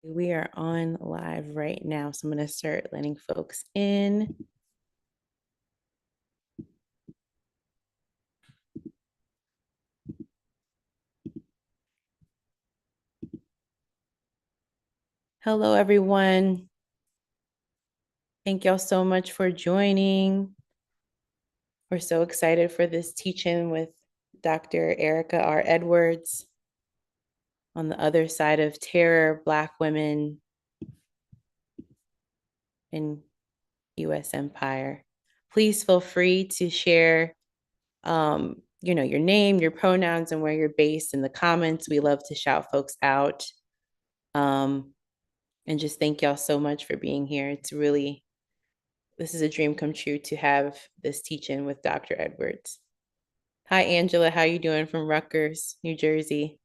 We are on live right now, so I'm going to start letting folks in. Hello, everyone. Thank y'all so much for joining. We're so excited for this teaching with Dr. Erica R. Edwards on the other side of terror, Black women in U.S. empire. Please feel free to share your name, your pronouns, and where you're based in the comments. We love to shout folks out. And just thank y'all so much for being here. This is a dream come true to have this teaching with Dr. Edwards. Hi, Angela. How you doing from Rutgers, New Jersey?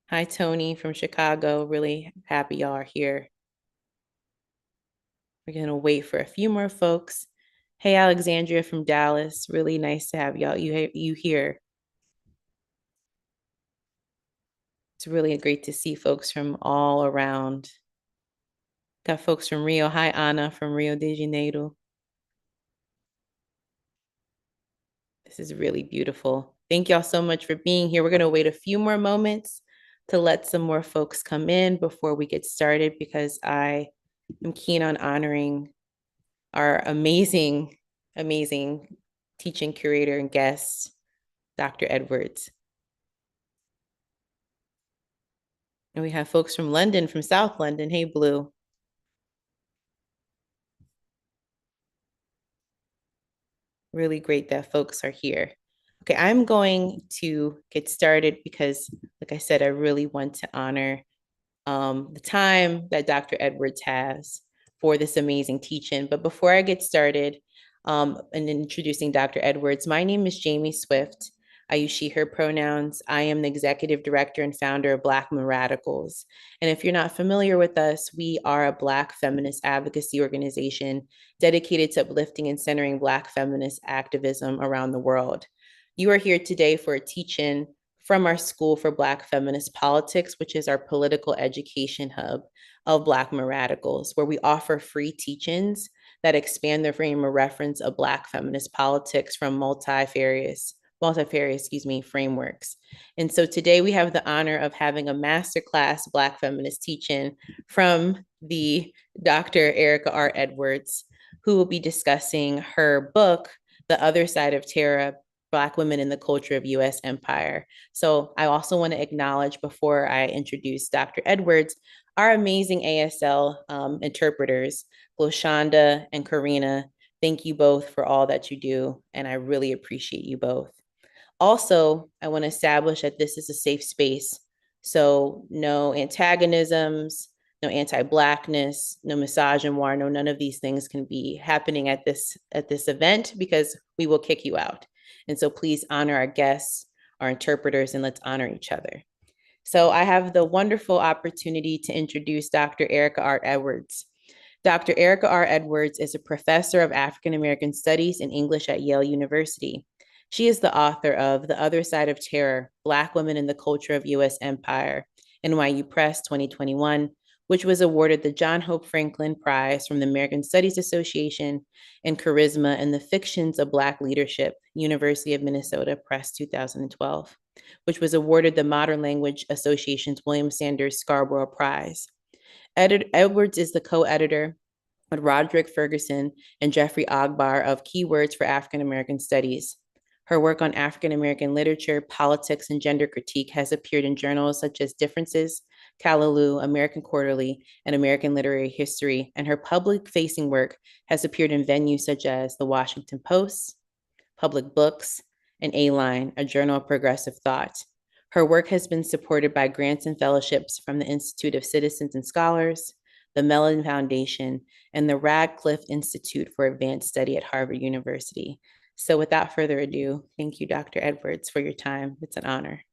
Hi, Tony from Chicago. Really happy y'all are here. We're going to wait for a few more folks. Hey, Alexandria from Dallas. Really nice to have you here. It's really great to see folks from all around. Got folks from Rio. Hi, Anna from Rio de Janeiro. This is really beautiful. Thank y'all so much for being here. We're going to wait a few more moments to let some more folks come in before we get started because I am keen on honoring our amazing, amazing teaching curator and guest, Dr. Edwards. And we have folks from London, from South London. Hey, Blue. Really great that folks are here. Okay, I'm going to get started because, like I said, I really want to honor the time that Dr. Edwards has for this amazing teaching. But before I get started and introducing Dr. Edwards, my name is Jamie Swift. I use she, her pronouns. I am the executive director and founder of Black Women Radicals. And if you're not familiar with us, we are a Black feminist advocacy organization dedicated to uplifting and centering Black feminist activism around the world. You are here today for a teach-in from our School for Black Feminist Politics, which is our political education hub of Black Women Radicals, where we offer free teach-ins that expand the frame of reference of Black feminist politics from multifarious frameworks. And so today we have the honor of having a masterclass Black feminist teach-in from the Dr. Erica R. Edwards, who will be discussing her book, The Other Side of Terror, Black Women in the Culture of U.S. Empire. So I also want to acknowledge before I introduce Dr. Edwards, our amazing ASL interpreters, Gloshonda and Karina. Thank you both for all that you do, and I really appreciate you both. Also, I want to establish that this is a safe space. So no antagonisms, no anti-Blackness, no misogynoir, no none of these things can be happening at this event because we will kick you out. And so please honor our guests, our interpreters, and let's honor each other. So I have the wonderful opportunity to introduce Dr. Erica R. Edwards. Dr. Erica R. Edwards is a professor of African American Studies and English at Yale University. She is the author of The Other Side of Terror, Black Women in the Culture of U.S. Empire, NYU Press 2021, which was awarded the John Hope Franklin Prize from the American Studies Association, and Charisma in the Fictions of Black Leadership, University of Minnesota Press 2012, which was awarded the Modern Language Association's William Sanders Scarborough Prize. Edwards is the co-editor with Roderick Ferguson and Jeffrey Ogbar of Keywords for African American Studies. Her work on African American literature, politics, and gender critique has appeared in journals such as Differences, Callaloo, American Quarterly, and American Literary History, and her public-facing work has appeared in venues such as The Washington Post, Public Books, and A-Line, a journal of progressive thought. Her work has been supported by grants and fellowships from the Institute of Citizens and Scholars, the Mellon Foundation, and the Radcliffe Institute for Advanced Study at Harvard University. So without further ado, thank you, Dr. Edwards, for your time. It's an honor.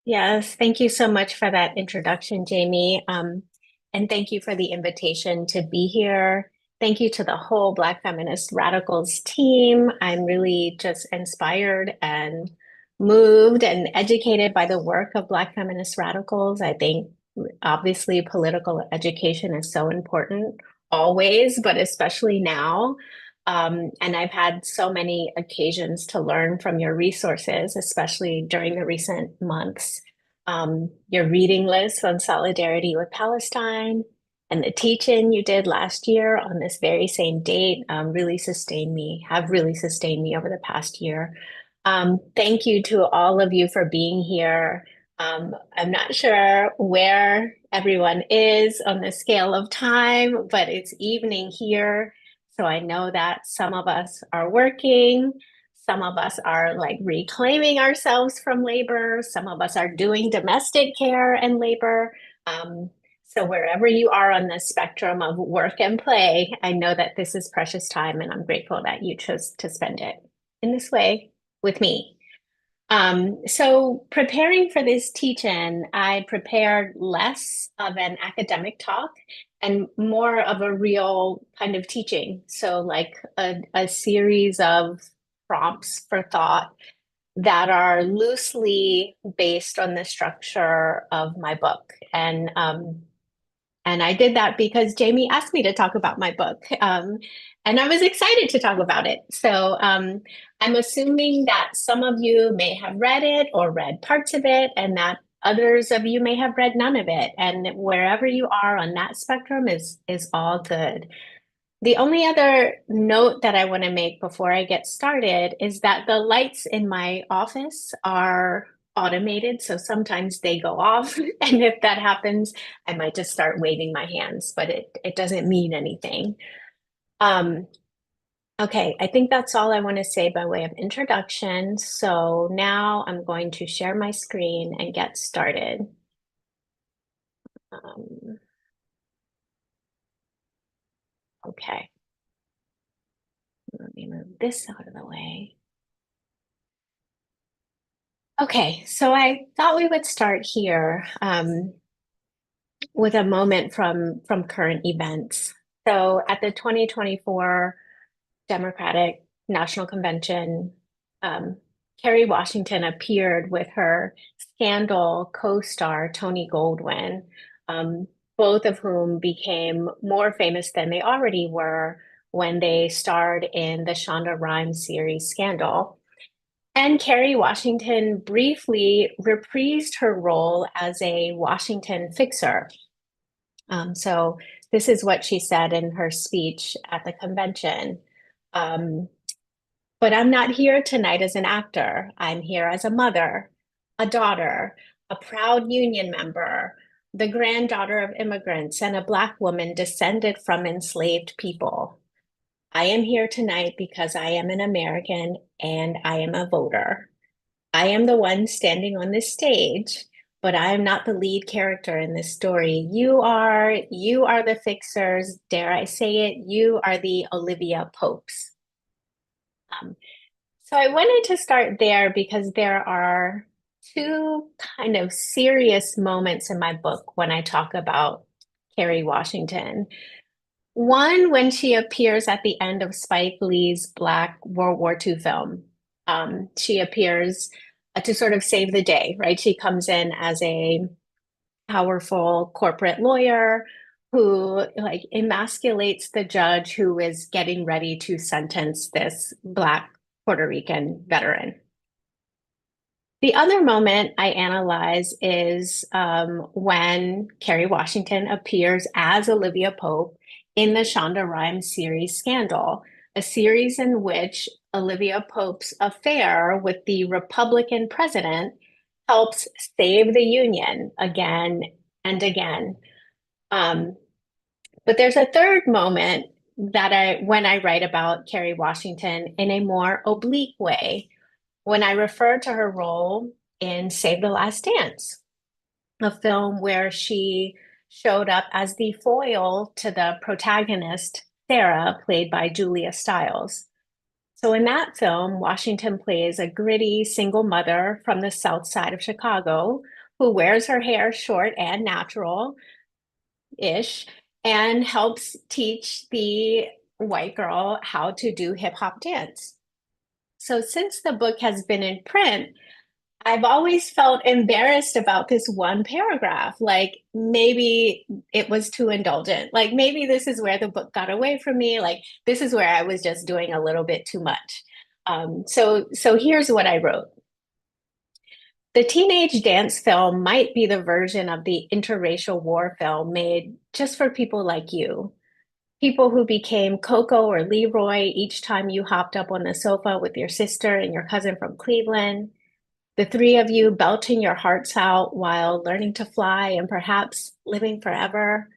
Yes, thank you so much for that introduction, Jamie. And thank you for the invitation to be here. Thank you to the whole Black Feminist Radicals team. I'm really just inspired and moved and educated by the work of Black Feminist Radicals. I think Obviously, political education is so important always, but especially now. And I've had so many occasions to learn from your resources, especially during the recent months. Your reading list on solidarity with Palestine and the teach-in you did last year on this very same date have really sustained me over the past year. Thank you to all of you for being here. I'm not sure where everyone is on the scale of time, but it's evening here. So I know that some of us are working, some of us are like reclaiming ourselves from labor, some of us are doing domestic care and labor. So wherever you are on the spectrum of work and play, I know that this is precious time, and I'm grateful that you chose to spend it in this way with me. So preparing for this teach-in, I prepared less of an academic talk and more of a real kind of teaching. So like a series of prompts for thought that are loosely based on the structure of my book. And I did that because Jamie asked me to talk about my book. And I was excited to talk about it. So I'm assuming that some of you may have read it or read parts of it, and that others of you may have read none of it. And wherever you are on that spectrum is all good. The only other note that I want to make before I get started is that the lights in my office are automated, so sometimes they go off. And if that happens, I might just start waving my hands, but it doesn't mean anything. Okay, I think that's all I want to say by way of introduction. So now I'm going to share my screen and get started. Um, okay, let me move this out of the way. Okay, so I thought we would start here with a moment from current events. So at the 2024 Democratic National Convention, Kerry Washington appeared with her Scandal co-star Tony Goldwyn, both of whom became more famous than they already were when they starred in the Shonda Rhimes series Scandal. And Kerry Washington briefly reprised her role as a Washington fixer. So this is what she said in her speech at the convention. Um, but I'm not here tonight as an actor. I'm here as a mother, a daughter, a proud union member, the granddaughter of immigrants, and a Black woman descended from enslaved people. I am here tonight because I am an American and I am a voter. I am the one standing on this stage, but I am not the lead character in this story. You are the fixers, dare I say it, you are the Olivia Popes. So I wanted to start there because there are two kind of serious moments in my book when I talk about Kerry Washington. One, when she appears at the end of Spike Lee's Black World War II film. She appears to sort of save the day, right? She comes in as a powerful corporate lawyer who like emasculates the judge who is getting ready to sentence this Black Puerto Rican veteran. The other moment I analyze is when Kerry Washington appears as Olivia Pope in the Shonda Rhimes series Scandal, a series in which Olivia Pope's affair with the Republican president helps save the Union again and again. But there's a third moment when I write about Kerry Washington in a more oblique way, when I refer to her role in Save the Last Dance, a film where she showed up as the foil to the protagonist, Sarah, played by Julia Stiles. So in that film, Washington plays a gritty single mother from the south side of Chicago who wears her hair short and natural-ish and helps teach the white girl how to do hip hop dance. So since the book has been in print, I've always felt embarrassed about this one paragraph. Like maybe it was too indulgent. Like maybe this is where the book got away from me. Like this is where I was just doing a little bit too much. So here's what I wrote. The teenage dance film might be the version of the interracial war film made just for people like you. People who became Coco or Leroy each time you hopped up on the sofa with your sister and your cousin from Cleveland. The three of you belching your hearts out while learning to fly and perhaps living forever.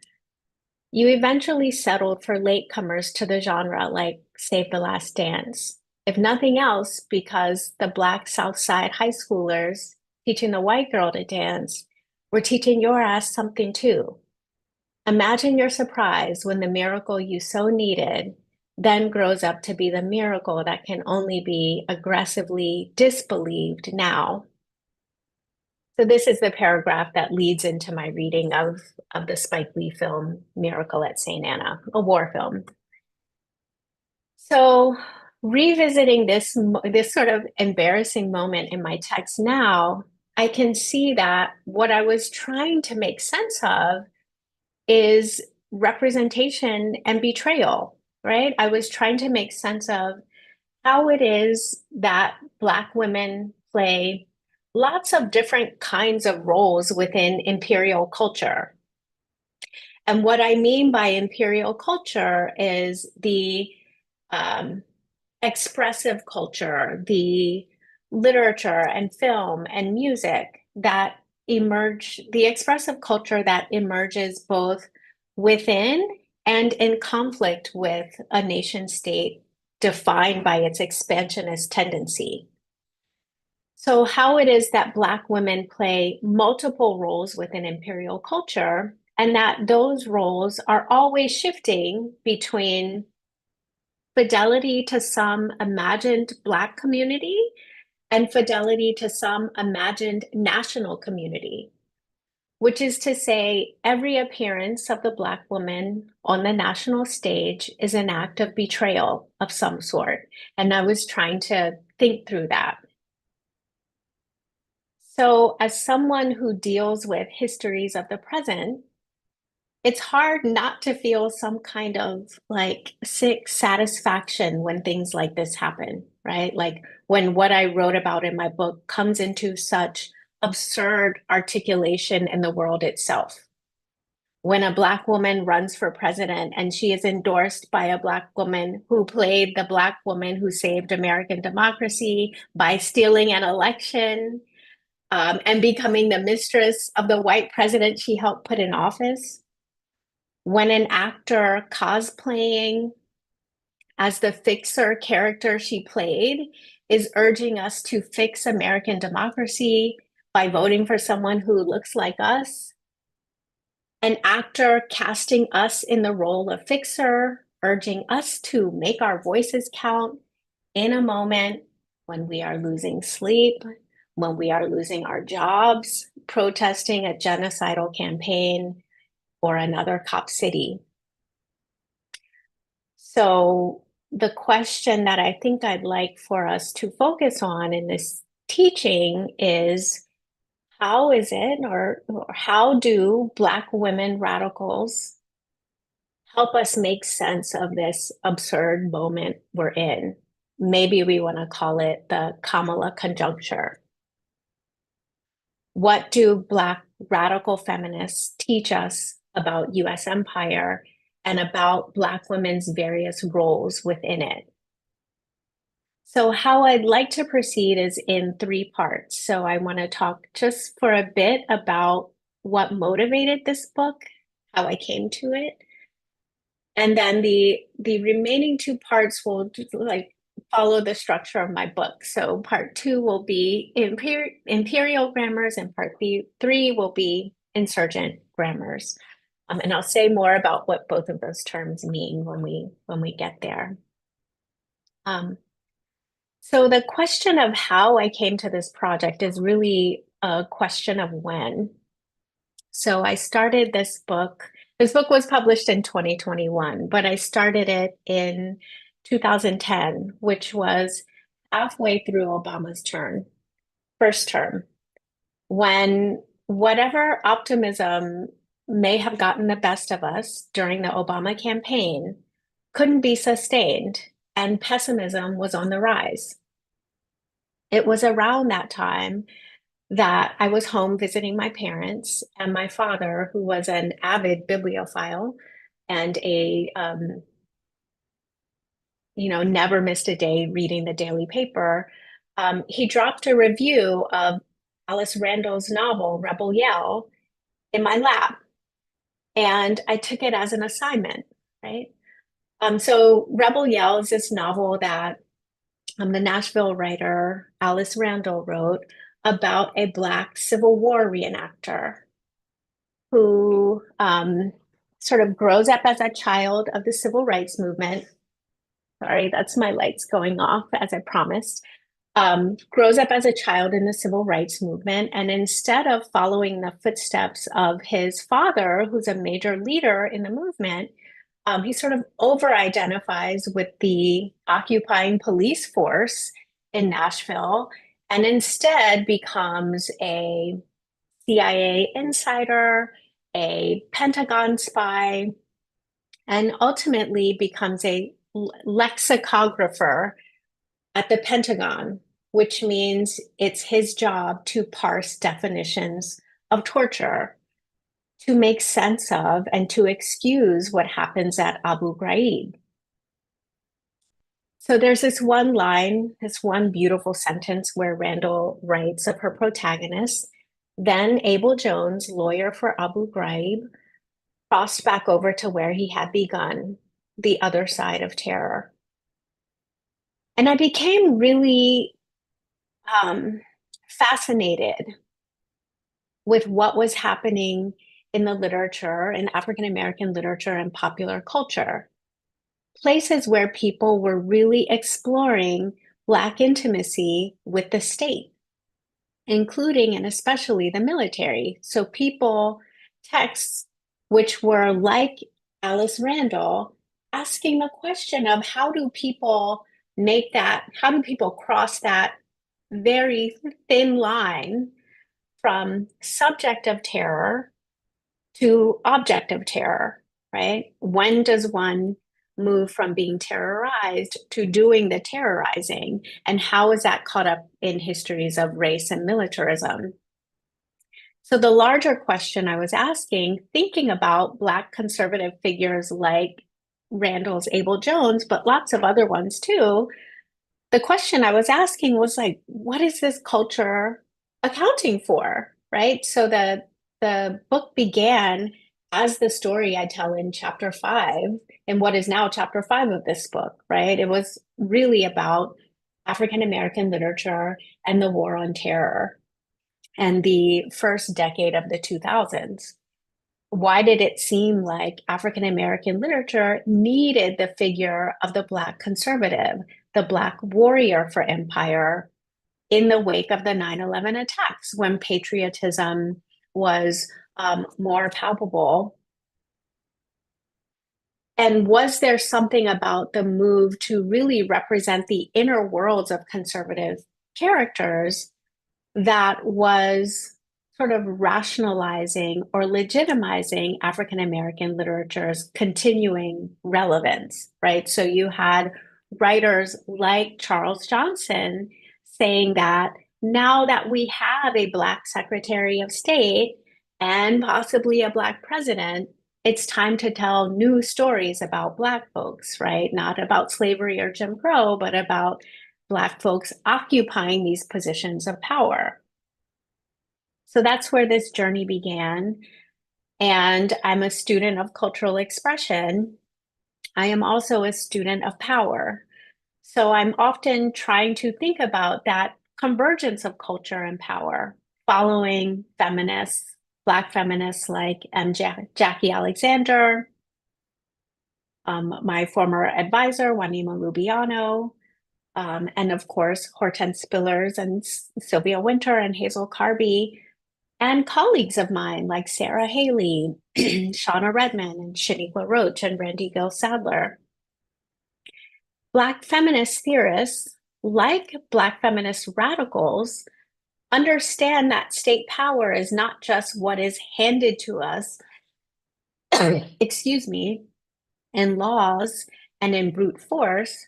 You eventually settled for latecomers to the genre like Save the Last Dance. If nothing else, because the Black South Side high schoolers teaching the white girl to dance were teaching your ass something too. Imagine your surprise when the miracle you so needed then grows up to be the miracle that can only be aggressively disbelieved now. So this is the paragraph that leads into my reading of the Spike Lee film Miracle at St. Anna, a war film. So revisiting this sort of embarrassing moment in my text now, I can see that what I was trying to make sense of is representation and betrayal, right? I was trying to make sense of how it is that Black women play lots of different kinds of roles within imperial culture. And what I mean by imperial culture is the um, expressive culture, the literature and film and music that emerge, the expressive culture that emerges both within and in conflict with a nation state defined by its expansionist tendency. So, how it is that Black women play multiple roles within imperial culture, and that those roles are always shifting between fidelity to some imagined Black community and fidelity to some imagined national community, which is to say, every appearance of the Black woman on the national stage is an act of betrayal of some sort. And I was trying to think through that. So, as someone who deals with histories of the present, it's hard not to feel some kind of like sick satisfaction when things like this happen, right? Like when what I wrote about in my book comes into such absurd articulation in the world itself. When a Black woman runs for president and she is endorsed by a Black woman who played the Black woman who saved American democracy by stealing an election, and becoming the mistress of the white president she helped put in office. When an actor cosplaying as the fixer character she played is urging us to fix American democracy by voting for someone who looks like us. An actor casting us in the role of fixer, urging us to make our voices count in a moment when we are losing sleep, when we are losing our jobs, protesting a genocidal campaign or another cop city. So, the question that I think I'd like for us to focus on in this teaching is how is it, or how do Black women radicals help us make sense of this absurd moment we're in? Maybe we want to call it the Kamala conjuncture. What do Black radical feminists teach us about US empire and about Black women's various roles within it? So, how I'd like to proceed is in three parts. So, I want to talk just for a bit about what motivated this book, how I came to it, and then the remaining two parts will just, like follow the structure of my book. So part two will be imperial grammars, and three will be insurgent grammars. And I'll say more about what both of those terms mean when we get there. Um, so the question of how I came to this project is really a question of when. So I started this book. This book was published in 2021, but I started it in 2010, which was halfway through Obama's term. first term, when whatever optimism may have gotten the best of us during the Obama campaign couldn't be sustained, and pessimism was on the rise. It was around that time that I was home visiting my parents, and my father, who was an avid bibliophile and never missed a day reading the daily paper, he dropped a review of Alice Randall's novel, Rebel Yell, in my lap. And I took it as an assignment, right? So Rebel Yell is this novel that the Nashville writer Alice Randall wrote about a Black Civil War reenactor who sort of grows up as a child of the civil rights movement. Sorry, that's my lights going off as I promised. Grows up as a child in the civil rights movement. And instead of following the footsteps of his father, who's a major leader in the movement, he sort of over identifies with the occupying police force in Nashville and instead becomes a CIA insider, a Pentagon spy, and ultimately becomes a lexicographer at the Pentagon, which means it's his job to parse definitions of torture, to make sense of and to excuse what happens at Abu Ghraib. So there's this one line, this one beautiful sentence where Randall writes of her protagonist. Then Abel Jones, lawyer for Abu Ghraib, crossed back over to where he had begun, the other side of terror. And I became really fascinated with what was happening in the literature, in African American literature and popular culture. Places where people were really exploring Black intimacy with the state, including and especially the military. So texts which were like Alice Randall, asking the question of how do people cross that very thin line from subject of terror to object of terror, right? When does one move from being terrorized to doing the terrorizing? And how is that caught up in histories of race and militarism? So the larger question I was asking, thinking about Black conservative figures like Randall's Abel Jones, but lots of other ones too, the question I was asking was like, what is this culture accounting for, right? So the book began as the story I tell in chapter 5, in what is now chapter 5 of this book, right? It was really about African American literature and the war on terror and the first decade of the 2000s. Why did it seem like African American literature needed the figure of the Black conservative, the Black warrior for empire in the wake of the 9/11 attacks, when patriotism was more palpable? And was there something about the move to really represent the inner worlds of conservative characters that was sort of rationalizing or legitimizing African American literature's continuing relevance, right? So you had writers like Charles Johnson saying that now that we have a Black Secretary of State and possibly a Black president, it's time to tell new stories about Black folks, right? Not about slavery or Jim Crow, but about Black folks occupying these positions of power. So that's where this journey began. And I'm a student of cultural expression. I am also a student of power. So I'm often trying to think about that convergence of culture and power, following feminists, Black feminists like Jackie Alexander, my former advisor, Juanima Lubiano, and of course, Hortense Spillers and Sylvia Winter and Hazel Carby, and colleagues of mine like Sarah Haley, Shauna Redman, and Shaniqua Roach, and Randy Gill Sadler. Black feminist theorists, like Black feminist radicals, understand that state power is not just what is handed to us, excuse me, in laws and in brute force,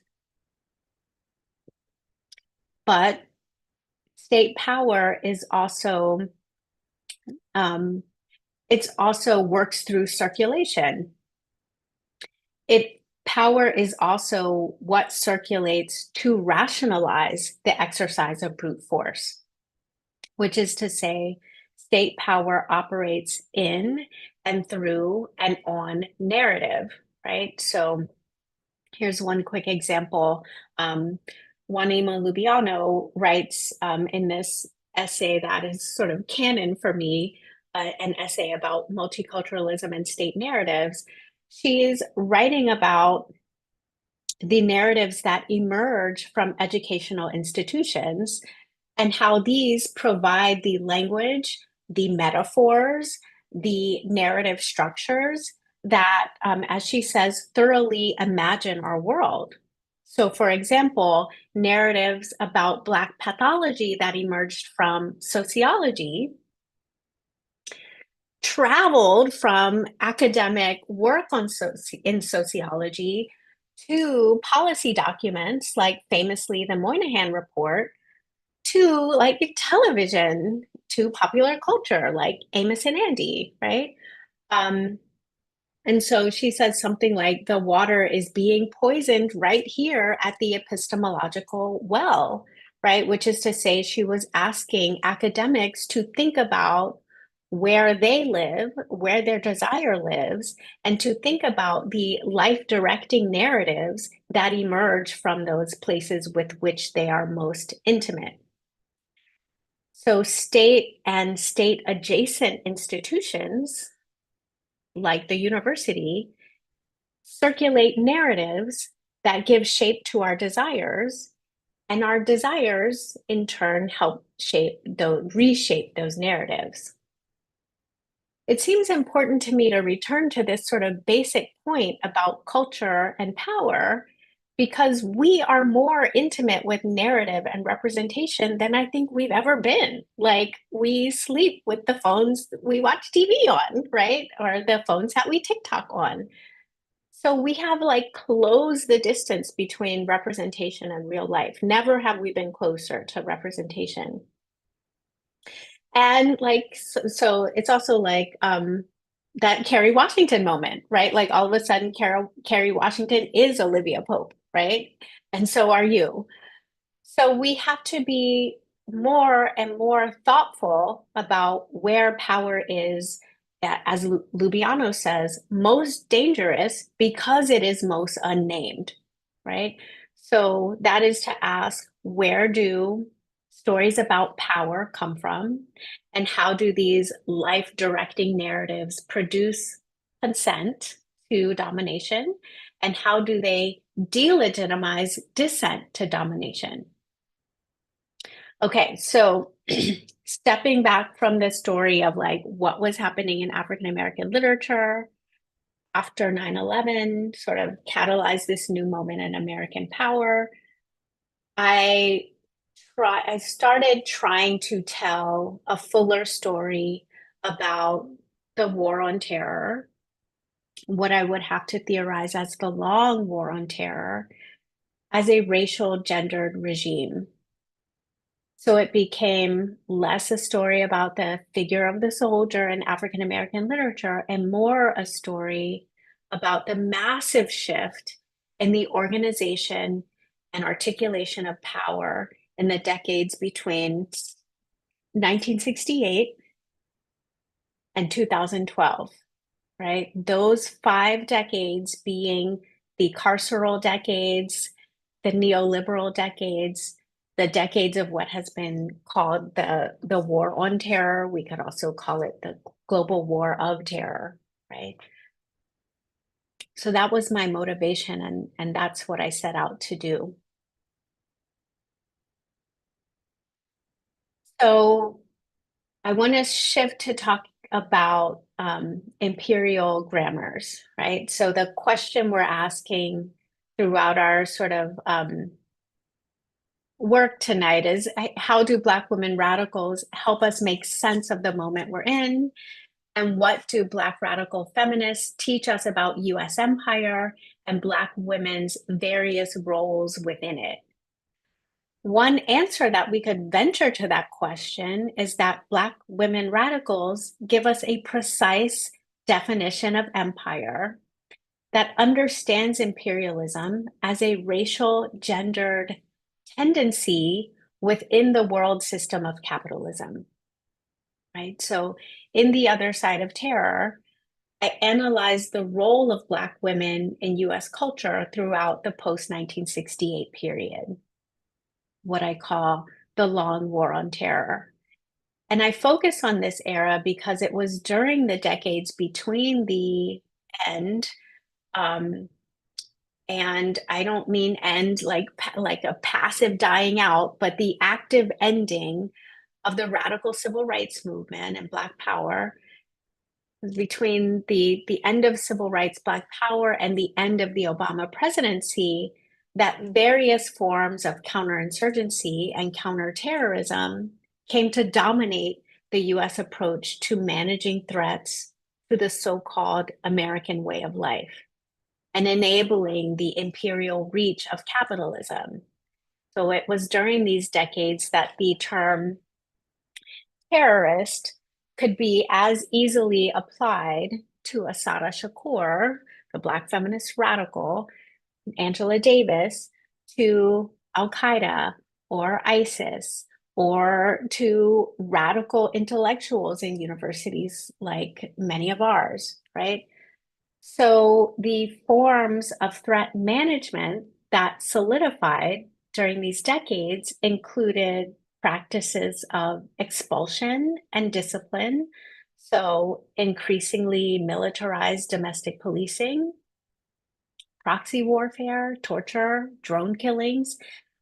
but state power is also it's also works through circulation. It power is also what circulates to rationalize the exercise of brute force, which is to say, state power operates in and through and on narrative, right? So here's one quick example. Juanima Lubiano writes in this essay that is sort of canon for me, an essay about multiculturalism and state narratives. She's writing about the narratives that emerge from educational institutions and how these provide the language, the metaphors, the narrative structures that, as she says, thoroughly imagine our world. So, for example, narratives about Black pathology that emerged from sociology traveled from academic work in sociology to policy documents like famously the Moynihan Report, to like television, to popular culture like Amos and Andy, right? Um, and so she says something like the water is being poisoned right here at the epistemological well, right? Which is to say, she was asking academics to think about where they live, where their desire lives, and to think about the life directing narratives that emerge from those places with which they are most intimate. So, state and state adjacent institutions like the university circulate narratives that give shape to our desires, and our desires in turn help reshape those narratives. It seems important to me to return to this sort of basic point about culture and power because we are more intimate with narrative and representation than I think we've ever been. Like, we sleep with the phones we watch TV on, right? Or the phones that we TikTok on. So we have like closed the distance between representation and real life. Never have we been closer to representation. And like, so it's also like that Kerry Washington moment, right? Like all of a sudden, Kerry Washington is Olivia Pope, right? And so are you. So we have to be more and more thoughtful about where power is, as Lubiano says, most dangerous because it is most unnamed, right? So that is to ask, where do stories about power come from? And how do these life directing narratives produce consent to domination? And how do they delegitimize dissent to domination? Okay, so stepping back from the story of like what was happening in African American literature after 9/11 sort of catalyzed this new moment in American power, I I started trying to tell a fuller story about the war on terror, what I would have to theorize as the long war on terror, as a racial gendered regime. So it became less a story about the figure of the soldier in African American literature and more a story about the massive shift in the organization and articulation of power in the decades between 1968 and 2012, right? Those 5 decades being the carceral decades, the neoliberal decades, the decades of what has been called the war on terror. We could also call it the global war of terror, right? So that was my motivation, and that's what I set out to do. So I want to shift to talk about imperial grammars, right? So the question we're asking throughout our sort of work tonight is how do Black women radicals help us make sense of the moment we're in? And what do Black radical feminists teach us about US empire and Black women's various roles within it? One answer that we could venture to that question is that Black women radicals give us a precise definition of empire that understands imperialism as a racial, gendered tendency within the world system of capitalism, right? So, in The Other Side of Terror, I analyzed the role of Black women in US culture throughout the post 1968 period, what I call the long war on terror. And I focus on this era because it was during the decades between the end, um, and I don't mean end like a passive dying out, but the active ending of the radical civil rights movement and Black power, between the end of civil rights, Black power, and the end of the Obama presidency, that various forms of counterinsurgency and counterterrorism came to dominate the US approach to managing threats to the so-called American way of life and enabling the imperial reach of capitalism. So it was during these decades that the term terrorist could be as easily applied to Assata Shakur, the Black feminist radical, Angela Davis, to Al Qaeda or ISIS, or to radical intellectuals in universities like many of ours, right? So the forms of threat management that solidified during these decades included practices of expulsion and discipline, so increasingly militarized domestic policing, proxy warfare, torture, drone killings,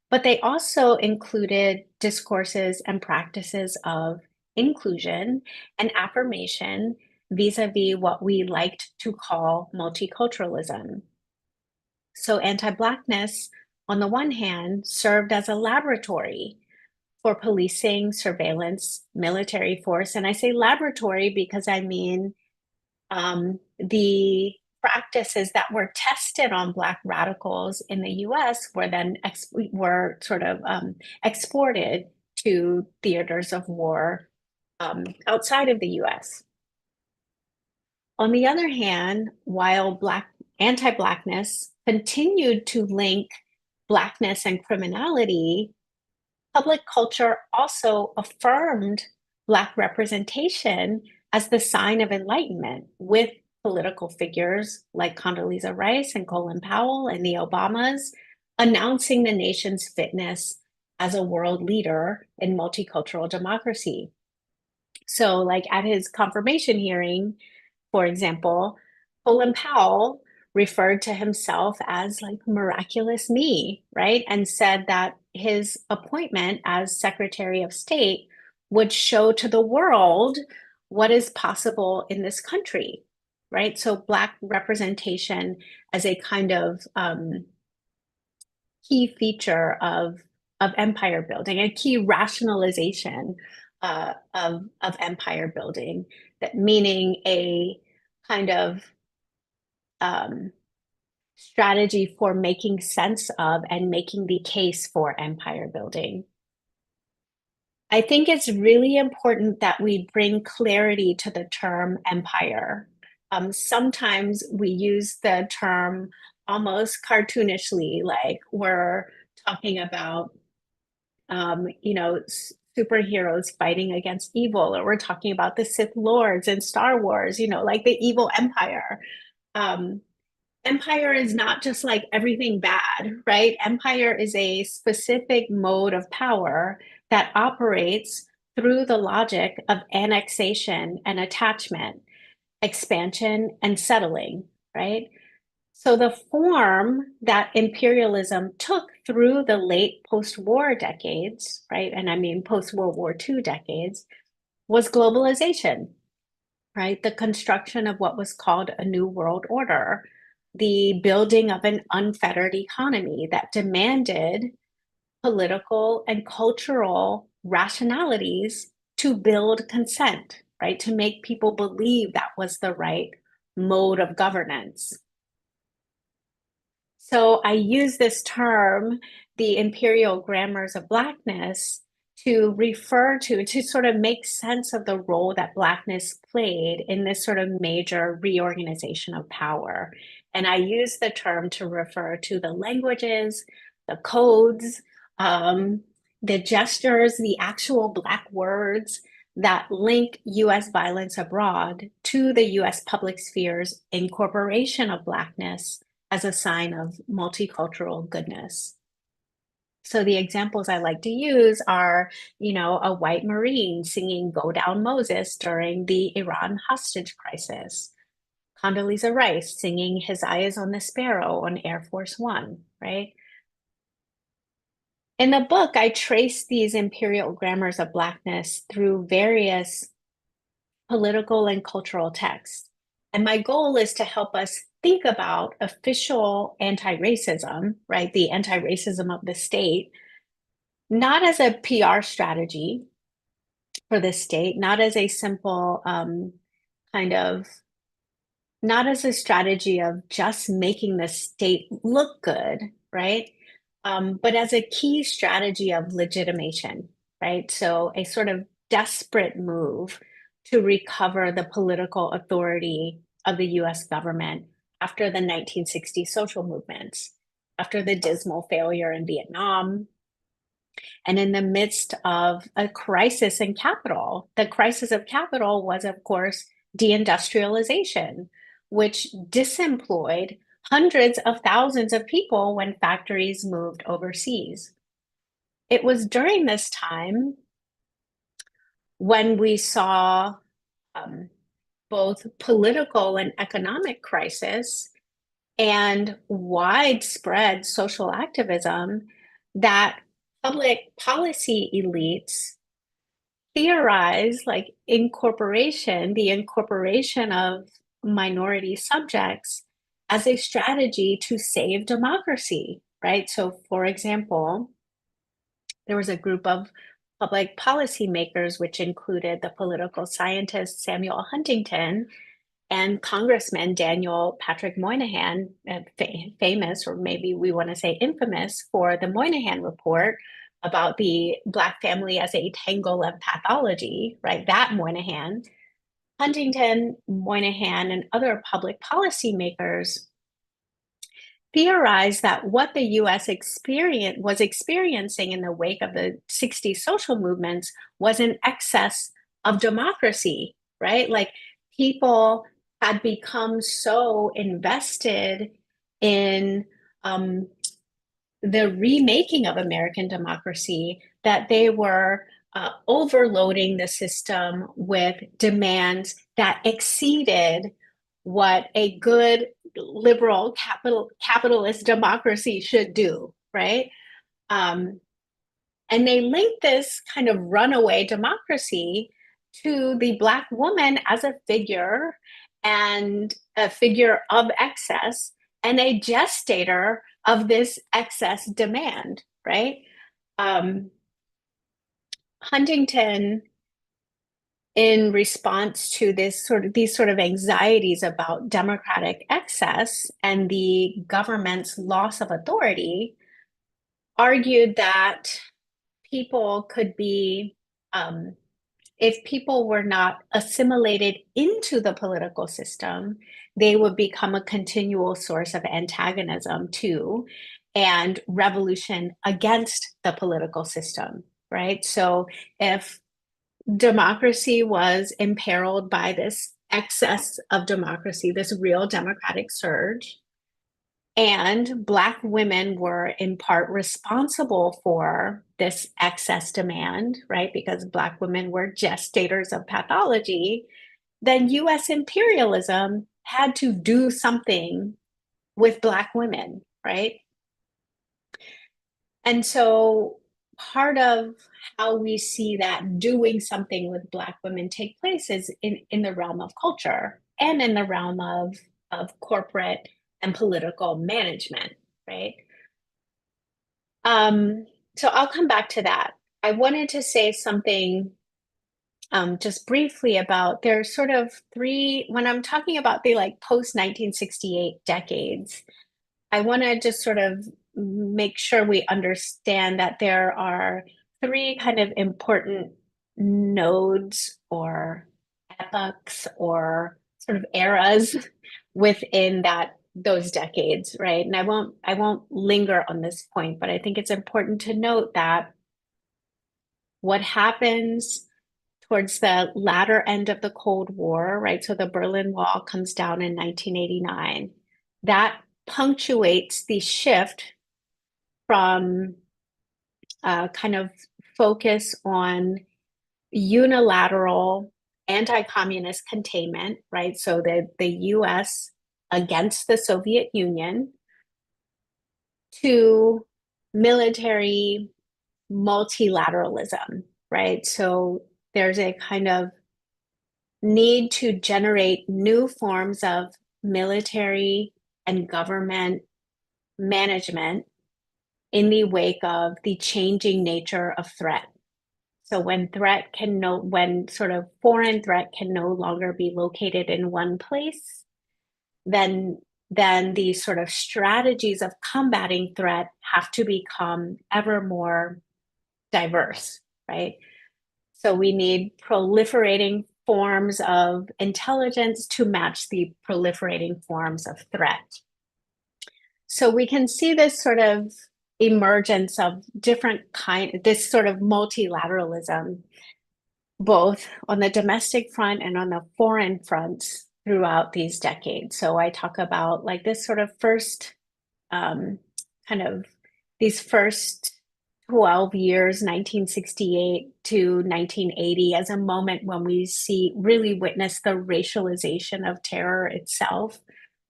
but they also included discourses and practices of inclusion and affirmation vis-a-vis what we liked to call multiculturalism. So anti-Blackness, on the one hand, served as a laboratory for policing, surveillance, military force. And I say laboratory because I mean the practices that were tested on Black radicals in the US were then were sort of exported to theaters of war outside of the US. On the other hand, while anti-Blackness continued to link Blackness and criminality, public culture also affirmed Black representation as the sign of enlightenment, with political figures like Condoleezza Rice and Colin Powell and the Obamas announcing the nation's fitness as a world leader in multicultural democracy. So, like at his confirmation hearing, for example, Colin Powell referred to himself as like miraculous me, right? And said that his appointment as Secretary of State would show to the world what is possible in this country, right? So Black representation as a kind of key feature of empire building, a key rationalization of empire building, that meaning a kind of strategy for making sense of and making the case for empire building. I think it's really important that we bring clarity to the term empire. Sometimes we use the term almost cartoonishly, like we're talking about, superheroes fighting against evil, or we're talking about the Sith Lords in Star Wars, like the evil empire. Um, Empire is not just like everything bad, right? Empire is a specific mode of power that operates through the logic of annexation and attachment, expansion and settling, right? So the form that imperialism took through the late post-war decades, right? And I mean post-World War II decades, was globalization, right? The construction of what was called a new world order, the building of an unfettered economy that demanded political and cultural rationalities to build consent, right? To make people believe that was the right mode of governance. So I use this term, the imperial grammars of Blackness, to refer to sort of make sense of the role that Blackness played in this sort of major reorganization of power. And I use the term to refer to the languages, the codes, the gestures, the actual Black words that link US violence abroad to the US public sphere's incorporation of Blackness as a sign of multicultural goodness. So the examples I like to use are, a white Marine singing Go Down Moses during the Iran hostage crisis. Condoleezza Rice singing His Eye is on the Sparrow on Air Force One, right? In the book, I trace these imperial grammars of Blackness through various political and cultural texts. And my goal is to help us think about official anti-racism, right? The anti-racism of the state, not as a PR strategy for the state, not as a simple kind of, not as a strategy of just making the state look good, right? But as a key strategy of legitimation, right? So a sort of desperate move to recover the political authority of the US government after the 1960 social movements, after the dismal failure in Vietnam, and in the midst of a crisis in capital. The crisis of capital was, of course, deindustrialization, which disemployed hundreds of thousands of people when factories moved overseas. It was during this time when we saw both political and economic crisis and widespread social activism that public policy elites theorize like incorporation, the incorporation of minority subjects as a strategy to save democracy, right? So, for example, there was a group of public policy makers, which included the political scientist Samuel Huntington and Congressman Daniel Patrick Moynihan, famous, or maybe we want to say infamous, for the Moynihan Report about the Black family as a tangle of pathology, right? That Moynihan. Huntington, Moynihan, and other public policy makers theorized that what the US was experiencing in the wake of the 60s social movements was an excess of democracy, right? Like people had become so invested in the remaking of American democracy that they were overloading the system with demands that exceeded what a good liberal capitalist democracy should do, right? Um, and they link this kind of runaway democracy to the Black woman as a figure and a figure of excess and a gestator of this excess demand, right? Um, Huntington, in response to these sort of anxieties about democratic excess and the government's loss of authority, argued that people could be if people were not assimilated into the political system, they would become a continual source of antagonism to and revolution against the political system, right? So if democracy was imperiled by this excess of democracy, this real democratic surge, and Black women were in part responsible for this excess demand, right? Because Black women were gestators of pathology, then US imperialism had to do something with Black women, right? And so part of how we see that doing something with Black women take place is in the realm of culture and in the realm of corporate and political management, right? So I'll come back to that. I wanted to say something just briefly about there's sort of three, when I'm talking about the like post 1968 decades, I want to just sort of make sure we understand that there are three kind of important nodes or epochs or sort of eras within that those decades, right? And I won't linger on this point, but I think it's important to note that what happens towards the latter end of the Cold War, right? So the Berlin Wall comes down in 1989. That punctuates the shift from kind of focus on unilateral anti-communist containment, right? So the US against the Soviet Union to military multilateralism, right? So there's a kind of need to generate new forms of military and government management in the wake of the changing nature of threat. So when sort of foreign threat can no longer be located in one place, then these sort of strategies of combating threat have to become ever more diverse, right? So we need proliferating forms of intelligence to match the proliferating forms of threat. So we can see this sort of emergence of this sort of multilateralism, both on the domestic front and on the foreign fronts throughout these decades. So I talk about like this sort of first kind of these first 12 years, 1968 to 1980, as a moment when we really witness the racialization of terror itself,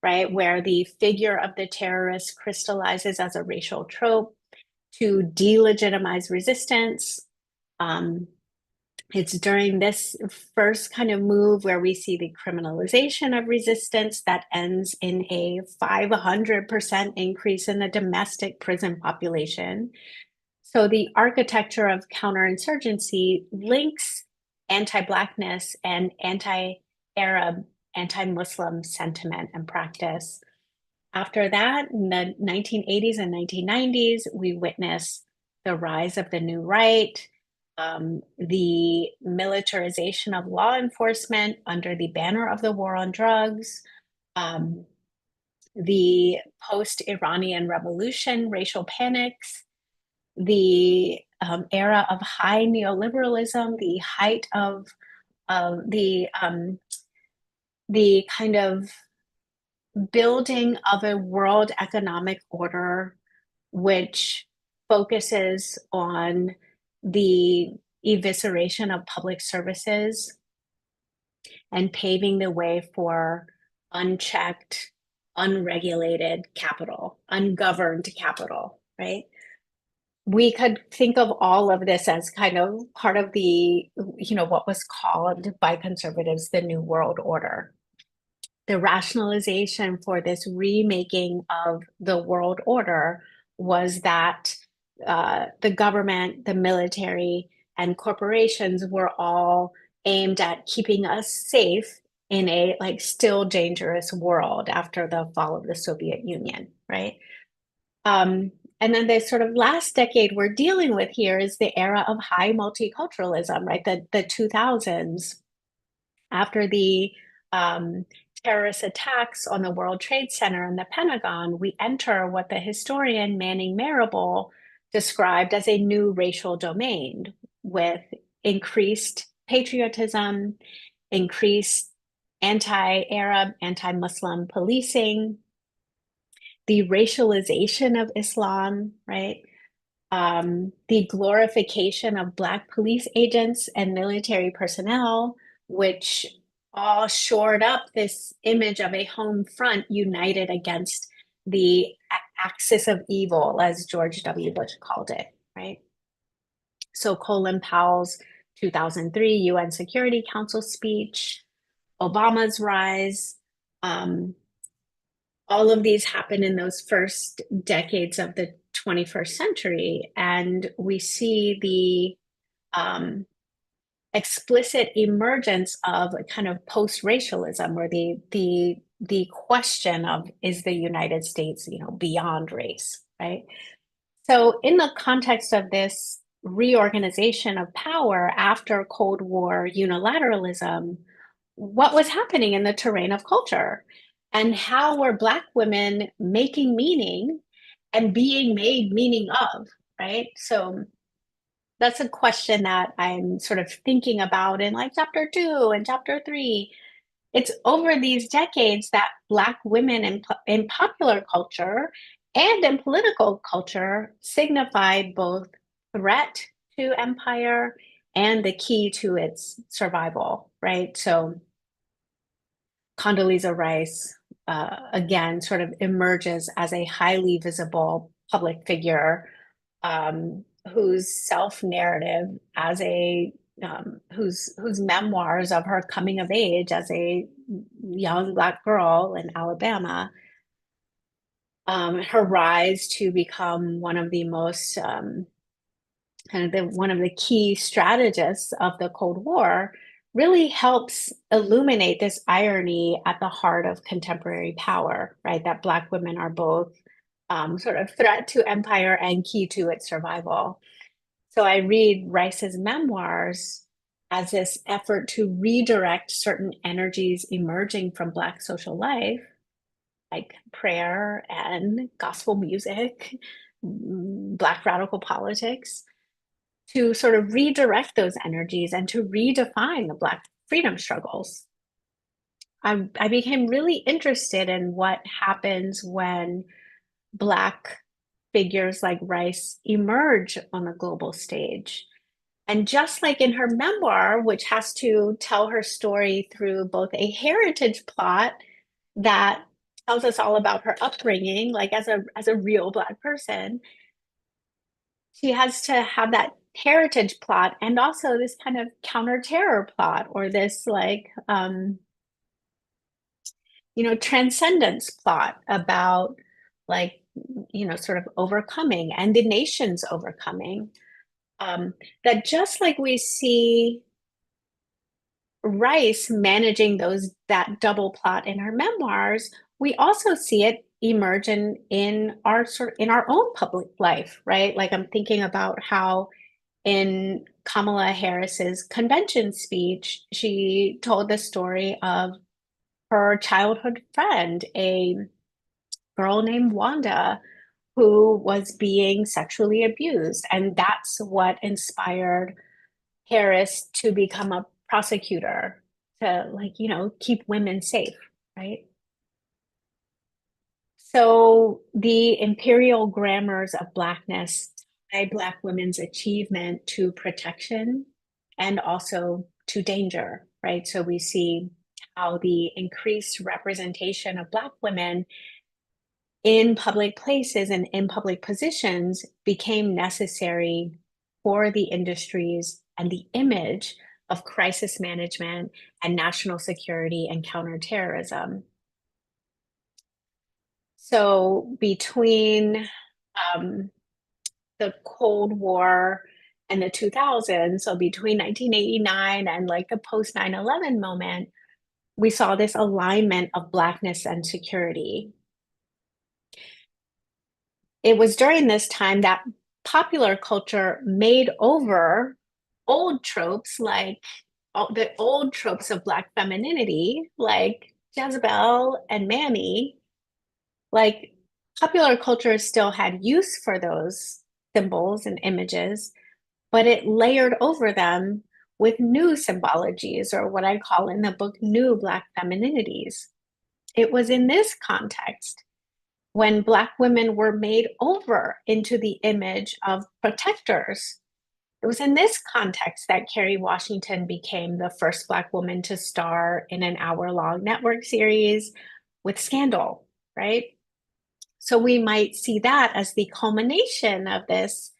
right? Where the figure of the terrorist crystallizes as a racial trope to delegitimize resistance. Um, it's during this first kind of move where we see the criminalization of resistance that ends in a 500% increase in the domestic prison population. So the architecture of counterinsurgency links anti-Blackness and anti-Arab, anti-Muslim sentiment and practice. After that, in the 1980s and 1990s, we witness the rise of the new right, the militarization of law enforcement under the banner of the war on drugs, um, the post-Iranian revolution, racial panics, the era of high neoliberalism, the height of the kind of building of a world economic order which focuses on the evisceration of public services and paving the way for unchecked, unregulated capital, ungoverned capital, right? We could think of all of this as kind of part of what was called by conservatives the New World Order. The rationalization for this remaking of the world order was that the government, the military, and corporations were all aimed at keeping us safe in a like still dangerous world after the fall of the Soviet Union, right? Um, and then the sort of last decade we're dealing with here is the era of high multiculturalism, right? The 2000s, after the um, terrorist attacks on the World Trade Center and the Pentagon, we enter what the historian Manning Marable described as a new racial domain with increased patriotism, increased anti-Arab, anti-Muslim policing, the racialization of Islam, right? The glorification of Black police agents and military personnel, which all shored up this image of a home front united against the axis of evil, as George W. Bush called it, right? So Colin Powell's 2003 UN Security Council speech, Obama's rise, all of these happened in those first decades of the 21st century, and we see the explicit emergence of a kind of post-racialism, or the question of, is the United States, beyond race, right? So in the context of this reorganization of power after Cold War unilateralism, what was happening in the terrain of culture? And how were Black women making meaning and being made meaning of, right? So that's a question that I'm sort of thinking about in like chapter 2 and chapter 3. It's over these decades that Black women in popular culture and in political culture signified both threat to empire and the key to its survival, right? So Condoleezza Rice, again, sort of emerges as a highly visible public figure, whose self-narrative as a whose memoirs of her coming of age as a young Black girl in Alabama, her rise to become one of the most one of the key strategists of the Cold War, really helps illuminate this irony at the heart of contemporary power, right? That Black women are both sort of threat to empire and key to its survival. So I read Rice's memoirs as this effort to redirect certain energies emerging from Black social life, like prayer and gospel music, Black radical politics, to sort of redirect those energies and to redefine the Black freedom struggles. I became really interested in what happens when Black figures like Rice emerge on the global stage. And just like in her memoir, which has to tell her story through both a heritage plot that tells us all about her upbringing, like as a real Black person, she has to have that heritage plot and also this kind of counter-terror plot, or this like transcendence plot about like sort of overcoming and the nation's overcoming. That just like we see Rice managing that double plot in her memoirs, we also see it emerge in our own public life, right? Like I'm thinking about how in Kamala Harris's convention speech, she told the story of her childhood friend, a girl named Wanda, who was being sexually abused. And that's what inspired Harris to become a prosecutor, to keep women safe, right? So the imperial grammars of Blackness tie Black women's achievement to protection and also to danger, right? So we see how the increased representation of Black women in public places and in public positions became necessary for the industries and the image of crisis management and national security and counterterrorism. So between the Cold War and the 2000s, so between 1989 and like the post 9/11 moment, we saw this alignment of Blackness and security. It was during this time that popular culture made over old tropes, like the old tropes of Black femininity, like Jezebel and Mammy. Like popular culture still had use for those symbols and images, but it layered over them with new symbologies, or what I call in the book, new Black femininities. It was in this context when Black women were made over into the image of protectors. It was in this context that Kerry Washington became the first Black woman to star in an hour-long network series with Scandal, right? So we might see that as the culmination of this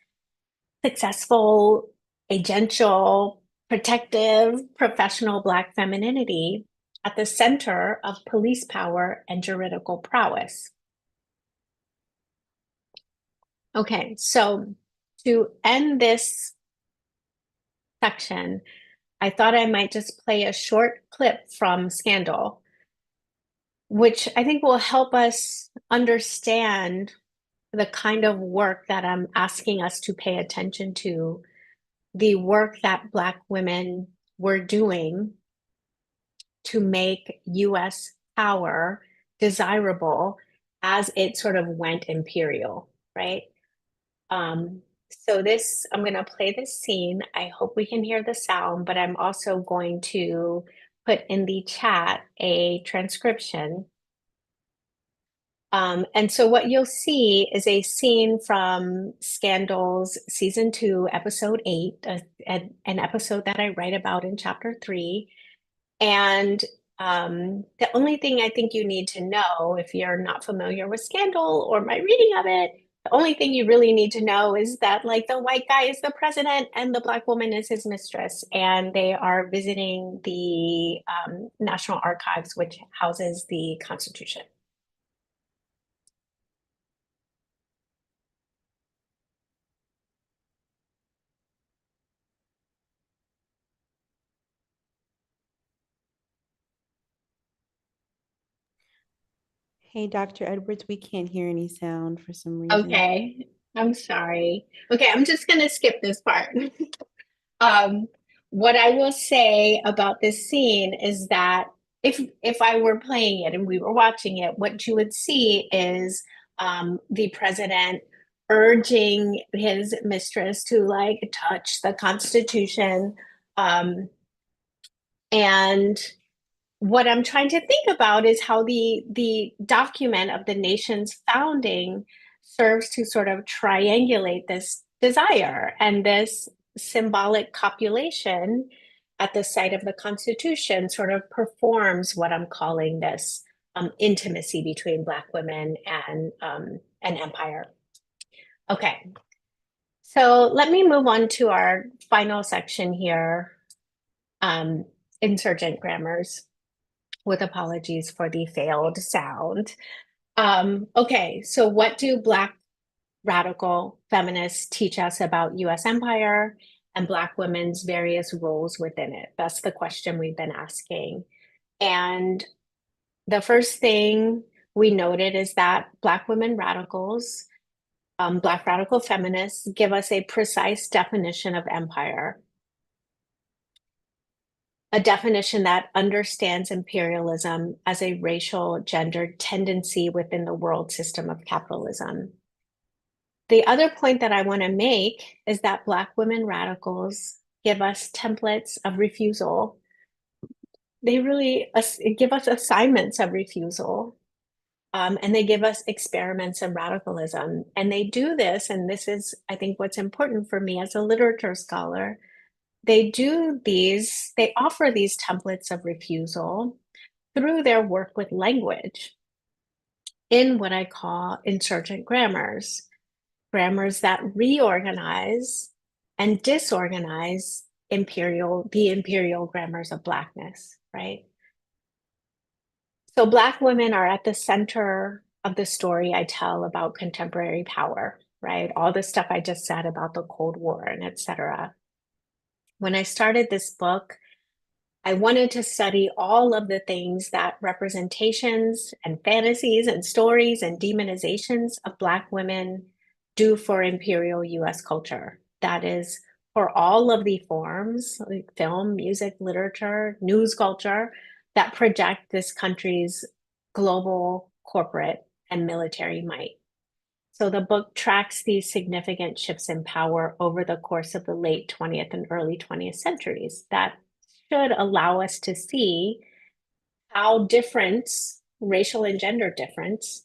successful, agential, protective, professional Black femininity at the center of police power and juridical prowess. Okay, so to end this section, I thought I might just play a short clip from Scandal, which I think will help us understand the kind of work that I'm asking us to pay attention to, the work that Black women were doing to make US power desirable as it sort of went imperial, right? So this, I'm going to play this scene. I hope we can hear the sound, but I'm also going to put in the chat a transcription. And so what you'll see is a scene from Scandal's season 2, episode 8, an episode that I write about in chapter 3. And the only thing I think you need to know if you're not familiar with Scandal or my reading of it, the only thing you really need to know is that like the white guy is the president and the Black woman is his mistress, and they are visiting the National Archives, which houses the Constitution. Hey, Dr. Edwards, we can't hear any sound for some reason. Okay, I'm sorry. Okay, I'm just gonna skip this part. Um, what I will say about this scene is that if I were playing it and we were watching it, what you would see is the president urging his mistress to like touch the Constitution. And what I'm trying to think about is how the document of the nation's founding serves to sort of triangulate this desire, and this symbolic copulation at the site of the Constitution sort of performs what I'm calling this intimacy between Black women and an empire. Okay, so let me move on to our final section here, um, insurgent grammars, with apologies for the failed sound. Okay, so what do Black radical feminists teach us about US empire and Black women's various roles within it? That's the question we've been asking. And the first thing we noted is that Black women radicals, Black radical feminists, give us a precise definition of empire, a definition that understands imperialism as a racial gendered tendency within the world system of capitalism. The other point that I want to make is that Black women radicals give us templates of refusal. They really give us assignments of refusal, and they give us experiments in radicalism. And they do this, and this is, I think, what's important for me as a literature scholar. They offer these templates of refusal through their work with language in what I call insurgent grammars, grammars that reorganize and disorganize the imperial grammars of Blackness, right? So Black women are at the center of the story I tell about contemporary power, right? All the stuff I just said about the Cold War and et cetera. When I started this book, I wanted to study all of the things that representations and fantasies and stories and demonizations of Black women do for Imperial US culture. That is, for all of the forms, like film, music, literature, news culture, that project this country's global corporate and military might. So the book tracks these significant shifts in power over the course of the late 20th and early 20th centuries that should allow us to see how difference, racial and gender difference,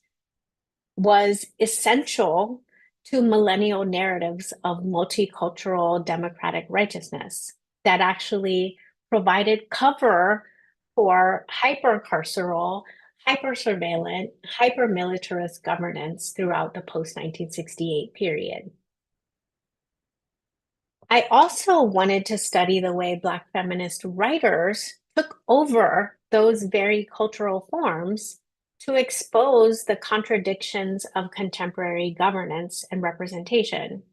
was essential to millennial narratives of multicultural democratic righteousness that actually provided cover for hypercarceral, hyper-surveillant, hyper-militarist governance throughout the post-1968 period. I also wanted to study the way Black feminist writers took over those very cultural forms to expose the contradictions of contemporary governance and representation.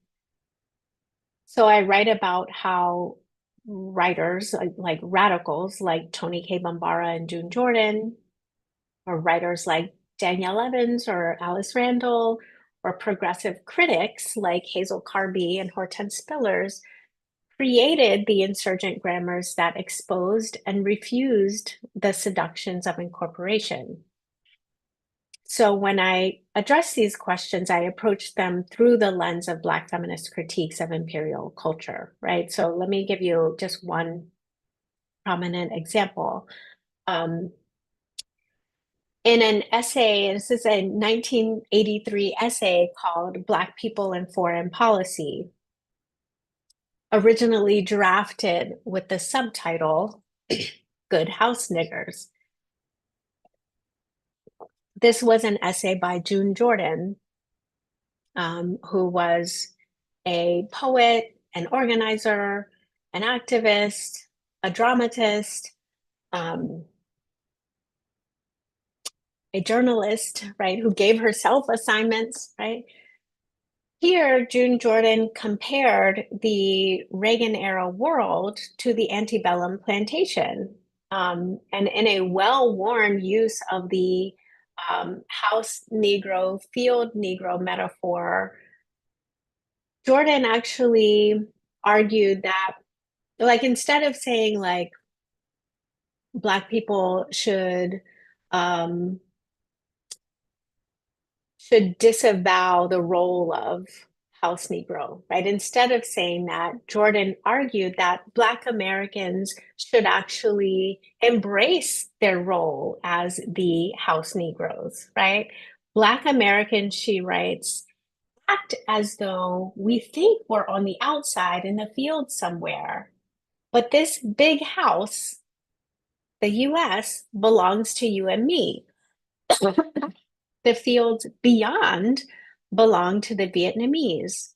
So I write about how writers like radicals like Toni K. Bambara and June Jordan, or writers like Danielle Evans or Alice Randall, or progressive critics like Hazel Carby and Hortense Spillers created the insurgent grammars that exposed and refused the seductions of incorporation. So when I address these questions, I approach them through the lens of Black feminist critiques of imperial culture, right? So let me give you just one prominent example. In an essay, this is a 1983 essay called Black People and Foreign Policy, originally drafted with the subtitle, Good House Niggers. This was an essay by June Jordan, who was a poet, an organizer, an activist, a dramatist, um, a journalist, right, who gave herself assignments, right? Here, June Jordan compared the Reagan era world to the antebellum plantation. And in a well worn use of the house Negro, field Negro metaphor, Jordan actually argued that, like, instead of saying, like, Black people um, should disavow the role of house Negro, right? Instead of saying that, Jordan argued that Black Americans should actually embrace their role as the house Negroes, right? Black Americans, she writes, act as though we think we're on the outside in the field somewhere, but this big house, the US, belongs to you and me. The fields beyond belong to the Vietnamese,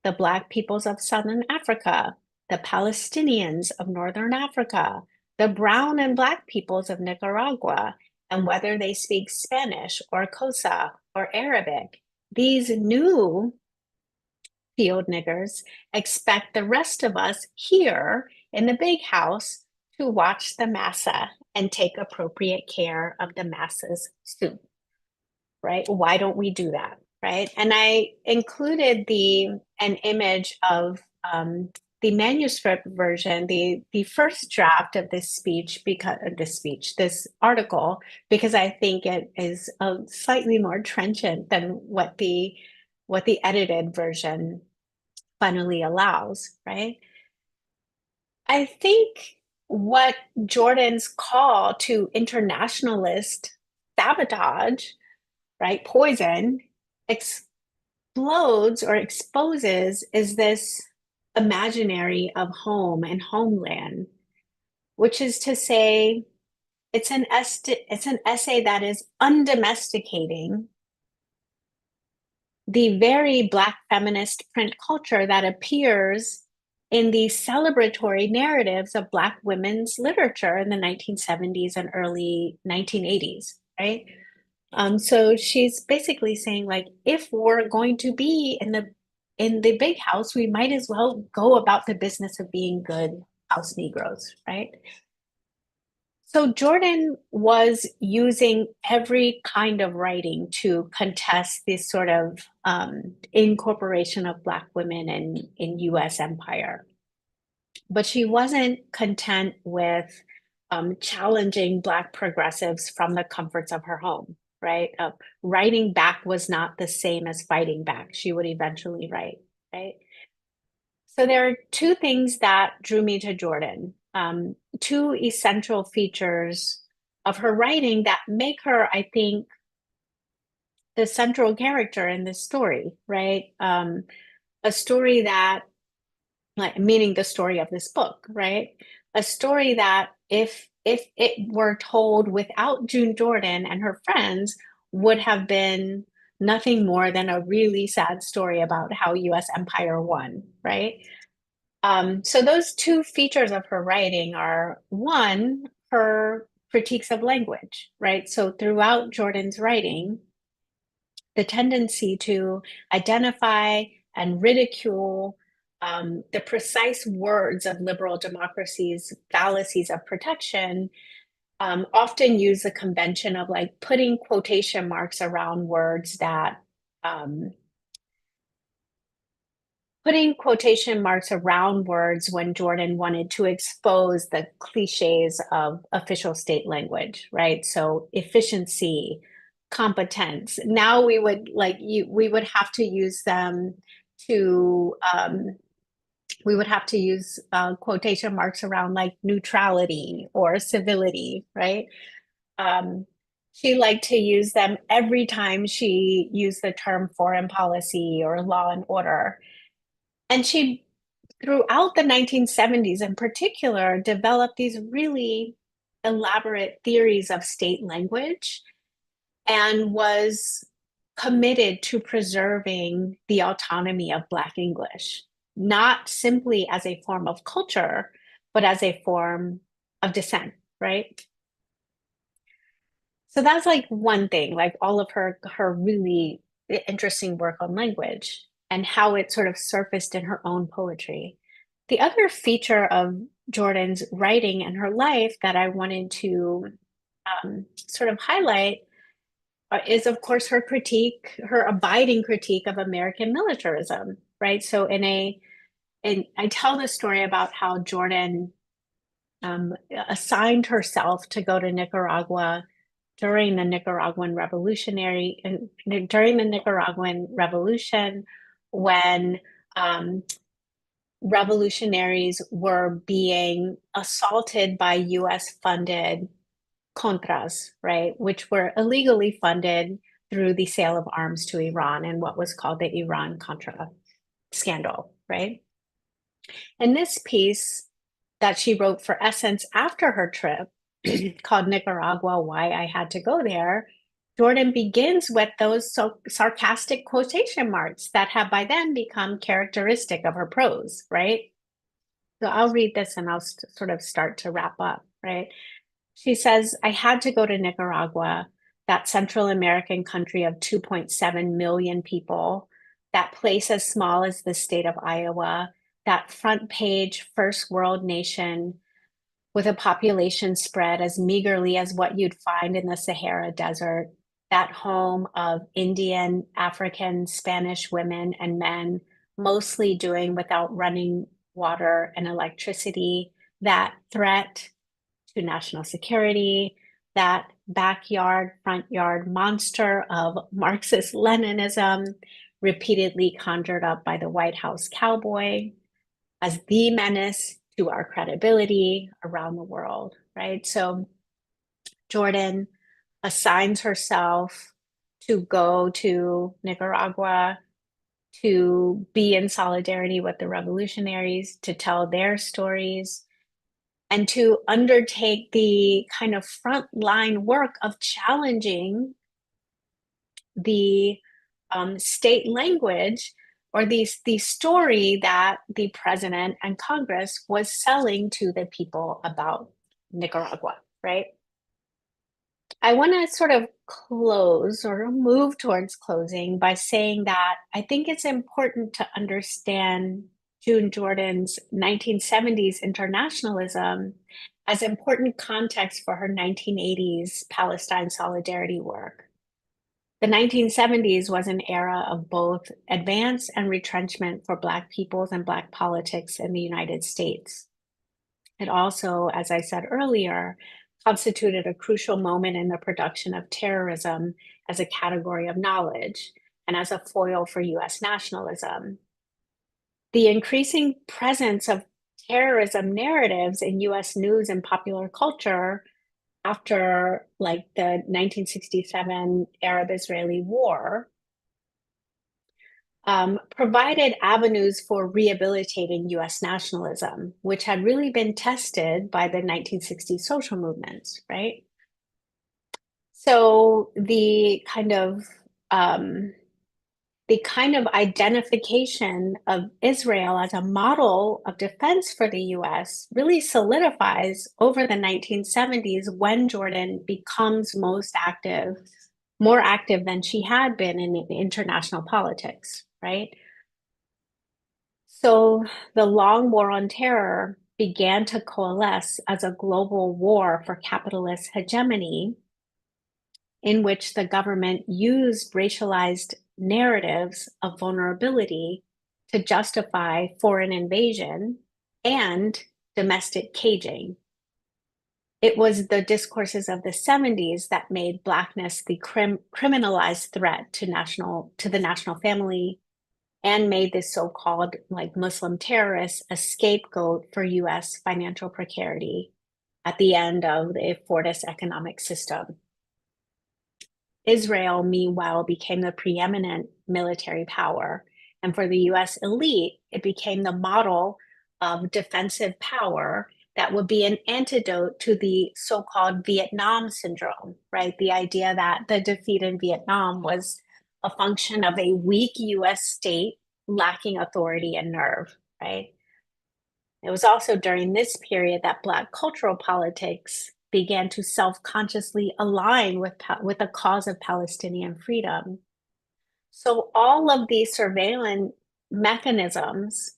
the Black peoples of Southern Africa, the Palestinians of Northern Africa, the brown and Black peoples of Nicaragua, and whether they speak Spanish or Xhosa or Arabic, these new field niggers expect the rest of us here in the big house to watch the massa and take appropriate care of the masses soup, right? Why don't we do that, right? And I included an image of the manuscript version, the first draft of this speech, this article, because I think it is a slightly more trenchant than what the edited version finally allows, right? I think what Jordan's call to internationalist sabotage, right, poison, explodes or exposes is this imaginary of home and homeland, which is to say, it's an essay that is undomesticating the very Black feminist print culture that appears in the celebratory narratives of Black women's literature in the 1970s and early 1980s, right? So she's basically saying, like, if we're going to be in the big house, we might as well go about the business of being good house Negroes, right? So Jordan was using every kind of writing to contest this sort of incorporation of Black women in U.S. empire. But she wasn't content with challenging Black progressives from the comforts of her home, right? Writing back was not the same as fighting back. She would eventually write, right? So there are two things that drew me to Jordan, two essential features of her writing that make her, I think, the central character in this story, right? A story that, like, meaning the story of this book, right? A story that if it were told without June Jordan and her friends would have been nothing more than a really sad story about how US empire won, right? So those two features of her writing are, one, her critiques of language, right? So throughout Jordan's writing, the tendency to identify and ridicule the precise words of liberal democracies, fallacies of protection, often use the convention of like putting quotation marks around words that um, putting quotation marks around words when Jordan wanted to expose the cliches of official state language, right? So efficiency, competence. Now we would we would have to use them to we would have to use quotation marks around like neutrality or civility, right? Um, she liked to use them every time she used the term foreign policy or law and order. And she, throughout the 1970s in particular, developed these really elaborate theories of state language and was committed to preserving the autonomy of Black English, not simply as a form of culture, but as a form of dissent, right? So that's like one thing, like all of her really interesting work on language and how it sort of surfaced in her own poetry. The other feature of Jordan's writing and her life that I wanted to sort of highlight is, of course, her critique, her abiding critique of American militarism, right? So and I tell this story about how Jordan assigned herself to go to Nicaragua during the during the Nicaraguan Revolution, when um, revolutionaries were being assaulted by U.S. funded contras, right, which were illegally funded through the sale of arms to Iran and what was called the Iran Contra scandal, right? And this piece that she wrote for Essence after her trip, called Nicaragua, Why I Had to Go There, Jordan begins with those sarcastic quotation marks that have by then become characteristic of her prose, right? So I'll read this and I'll sort of start to wrap up, right? She says, I had to go to Nicaragua, that Central American country of 2.7 million people, that place as small as the state of Iowa, that front page first world nation with a population spread as meagerly as what you'd find in the Sahara Desert, that home of Indian, African, Spanish women and men, mostly doing without running water and electricity, that threat to national security, that backyard, front yard monster of Marxist Leninism, repeatedly conjured up by the White House cowboy as the menace to our credibility around the world, right? So Jordan assigns herself to go to Nicaragua to be in solidarity with the revolutionaries, to tell their stories, and to undertake the kind of frontline work of challenging the state language or the story that the president and Congress was selling to the people about Nicaragua, right? I want to sort of close or move towards closing by saying that I think it's important to understand June Jordan's 1970s internationalism as important context for her 1980s Palestine solidarity work. The 1970s was an era of both advance and retrenchment for Black peoples and Black politics in the United States. It also, as I said earlier, constituted a crucial moment in the production of terrorism as a category of knowledge and as a foil for US nationalism. The increasing presence of terrorism narratives in US news and popular culture after like the 1967 Arab-Israeli War provided avenues for rehabilitating US nationalism, which had really been tested by the 1960s social movements, right? So the kind of the kind of identification of Israel as a model of defense for the US really solidifies over the 1970s when Jordan becomes more active than she had been in international politics, right? So the long war on terror began to coalesce as a global war for capitalist hegemony in which the government used racialized narratives of vulnerability to justify foreign invasion and domestic caging. It was the discourses of the 70s that made Blackness the criminalized threat to the national family and made this so-called like Muslim terrorists a scapegoat for US financial precarity at the end of the Fordist economic system. Israel, meanwhile, became the preeminent military power. And for the US elite, it became the model of defensive power that would be an antidote to the so-called Vietnam syndrome, right? The idea that the defeat in Vietnam was a function of a weak US state lacking authority and nerve, right? It was also during this period that Black cultural politics began to self-consciously align with the cause of Palestinian freedom. So all of these surveillance mechanisms